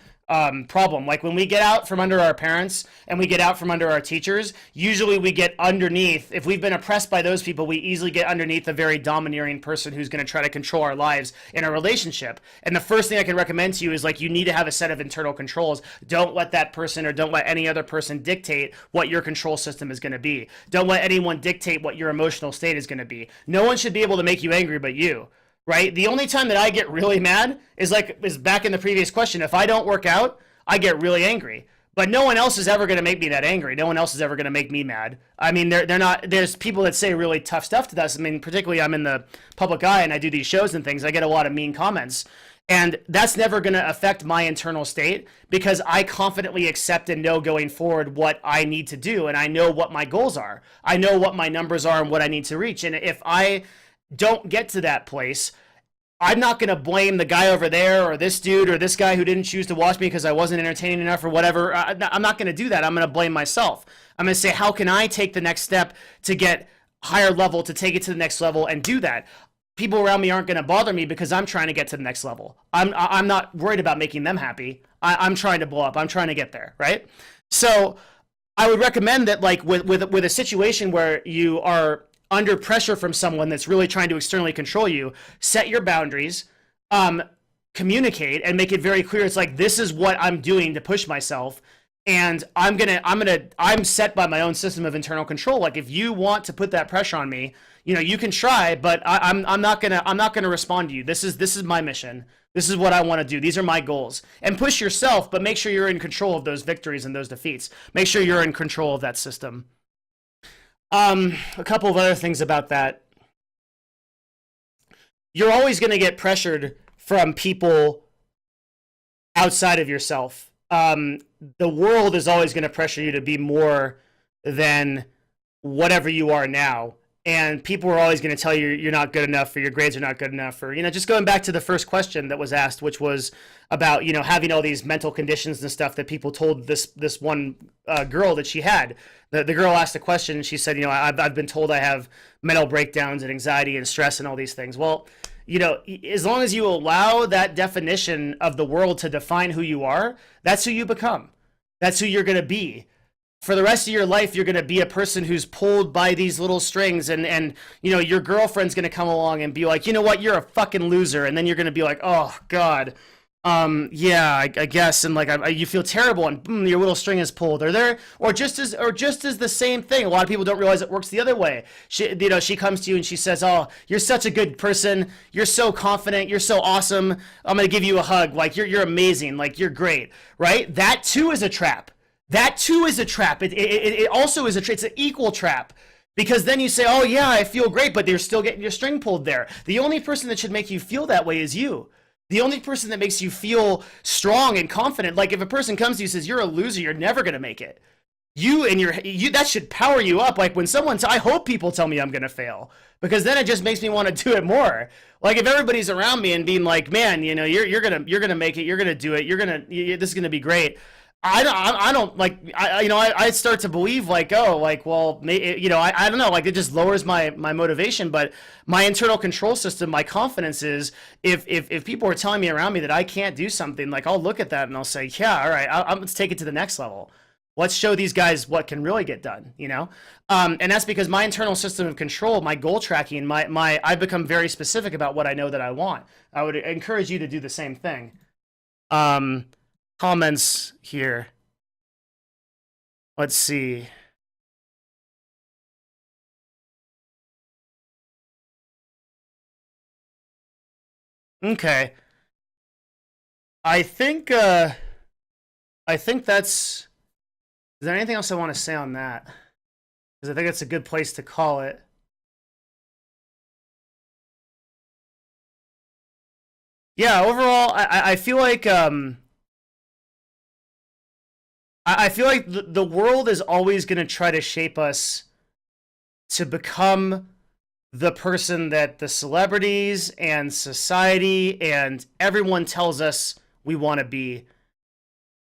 problem. Like, when we get out from under our parents and we get out from under our teachers, usually we get underneath. If we've been oppressed by those people, we easily get underneath a very domineering person who's going to try to control our lives in a relationship. And the first thing I can recommend to you is, like, you need to have a set of internal controls. Don't let that person, or don't let any other person dictate what your control system is going to be. Don't let anyone dictate what your emotional state is going to be. No one should be able to make you angry but you. Right? The only time that I get really mad is back in the previous question. If I don't work out, I get really angry. But no one else is ever going to make me that angry. No one else is ever going to make me mad. I mean, they're not. There's people that say really tough stuff to us. I mean, particularly I'm in the public eye and I do these shows and things. I get a lot of mean comments. And that's never going to affect my internal state, because I confidently accept and know going forward what I need to do. And I know what my goals are. I know what my numbers are and what I need to reach. And if I don't get to that place, I'm not going to blame the guy over there or this dude or this guy who didn't choose to watch me because I wasn't entertaining enough or whatever. I'm not going to do that. I'm going to blame myself. I'm going to say, how can I take the next step to get higher level, to take it to the next level and do that? People around me aren't going to bother me because I'm trying to get to the next level. I'm not worried about making them happy. I'm trying to blow up. I'm trying to get there, right? So I would recommend that, like, with a situation where you are under pressure from someone that's really trying to externally control you, set your boundaries, communicate, and make it very clear. It's like, this is what I'm doing to push myself. and I'm set by my own system of internal control. Like if you want to put that pressure on me, you can try, but I'm not gonna respond to you. This is my mission. This is what I want to do. These are my goals. And push yourself, but make sure you're in control of those victories and those defeats. Make sure you're in control of that system. A couple of other things about that. You're always going to get pressured from people outside of yourself. The world is always going to pressure you to be more than whatever you are now. And people are always going to tell you you're not good enough, or your grades are not good enough, or just going back to the first question that was asked, which was about having all these mental conditions and stuff that people told this one girl that she had. The girl asked a question and she said, I've been told I have mental breakdowns and anxiety and stress and all these things. Well, as long as you allow that definition of the world to define who you are, that's who you become. That's who you're going to be. For the rest of your life, you're going to be a person who's pulled by these little strings, and your girlfriend's going to come along and be like, you know what, you're a fucking loser, and then you're going to be like, oh god, yeah, I guess, and like you feel terrible, and boom, your little string is pulled. Or just as the same thing. A lot of people don't realize it works the other way. She comes to you and she says, oh, you're such a good person, you're so confident, you're so awesome, I'm going to give you a hug, like you're amazing, like you're great, right? That too is a trap. That too is a trap. It also is it's an equal trap, because then you say, oh yeah, I feel great, but you're still getting your string pulled there. The only person that should make you feel that way is you. The only person that makes you feel strong and confident, like if a person comes to you and says, you're a loser, you're never going to make it. That should power you up. Like when I hope people tell me I'm going to fail, because then it just makes me want to do it more. Like if everybody's around me and being like, man, you're going to make it, you're going to do it, this is going to be great. I start to believe like, oh, like, well, I don't know, like it just lowers my motivation. But my internal control system, my confidence is if people are telling me around me that I can't do something, like I'll look at that and I'll say, yeah, all right, let's take it to the next level. Let's show these guys what can really get done, and that's because my internal system of control, my goal tracking, I've become very specific about what I know that I want. I would encourage you to do the same thing. Comments here. Let's see. Okay. I think that's. Is there anything else I want to say on that? Because I think it's a good place to call it. Yeah, overall, I feel like I feel like the world is always going to try to shape us to become the person that the celebrities and society and everyone tells us we want to be.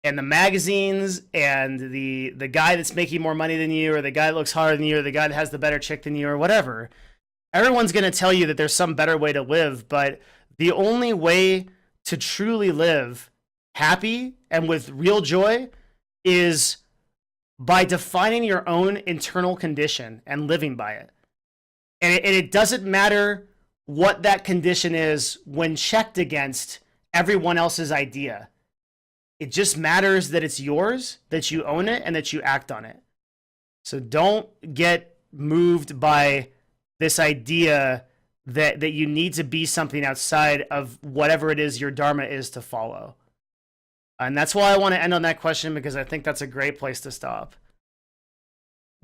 And the magazines and the guy that's making more money than you, or the guy that looks harder than you, or the guy that has the better chick than you, or whatever. Everyone's going to tell you that there's some better way to live, but the only way to truly live happy and with real joy is by defining your own internal condition and living by it. And it doesn't matter what that condition is when checked against everyone else's idea. It just matters that it's yours, that you own it, and that you act on it. So don't get moved by this idea that you need to be something outside of whatever it is your dharma is to follow. And that's why I want to end on that question, because I think that's a great place to stop.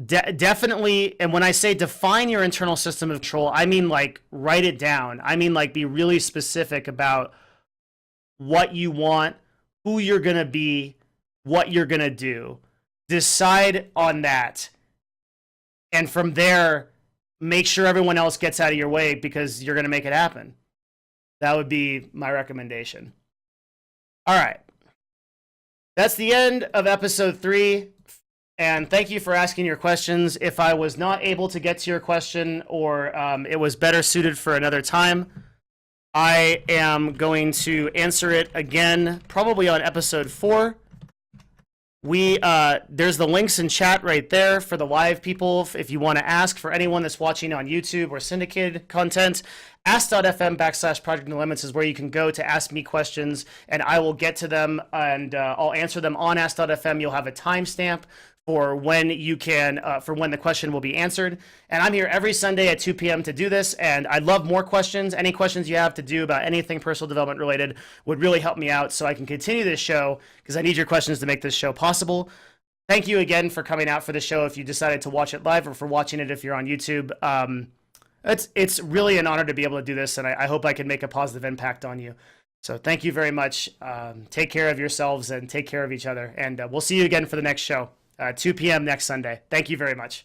Definitely, and when I say define your internal system of control, I mean like write it down. I mean like be really specific about what you want, who you're going to be, what you're going to do. Decide on that. And from there, make sure everyone else gets out of your way, because you're going to make it happen. That would be my recommendation. All right. That's the end of episode 3. And thank you for asking your questions. If I was not able to get to your question, or it was better suited for another time, I am going to answer it again, probably on episode 4. There's the links in chat right there for the live people. If you want to ask, for anyone that's watching on YouTube or syndicated content, ask.fm/Project No Limits is where you can go to ask me questions, and I will get to them, and I'll answer them on ask.fm. You'll have a timestamp for when for when the question will be answered. And I'm here every Sunday at 2 p.m. to do this, and I'd love more questions. Any questions you have to do about anything personal development related would really help me out so I can continue this show, because I need your questions to make this show possible. Thank you again for coming out for the show if you decided to watch it live, or for watching it if you're on YouTube. It's really an honor to be able to do this, and I hope I can make a positive impact on you. So thank you very much. Take care of yourselves and take care of each other, and we'll see you again for the next show. 2 p.m. next Sunday. Thank you very much.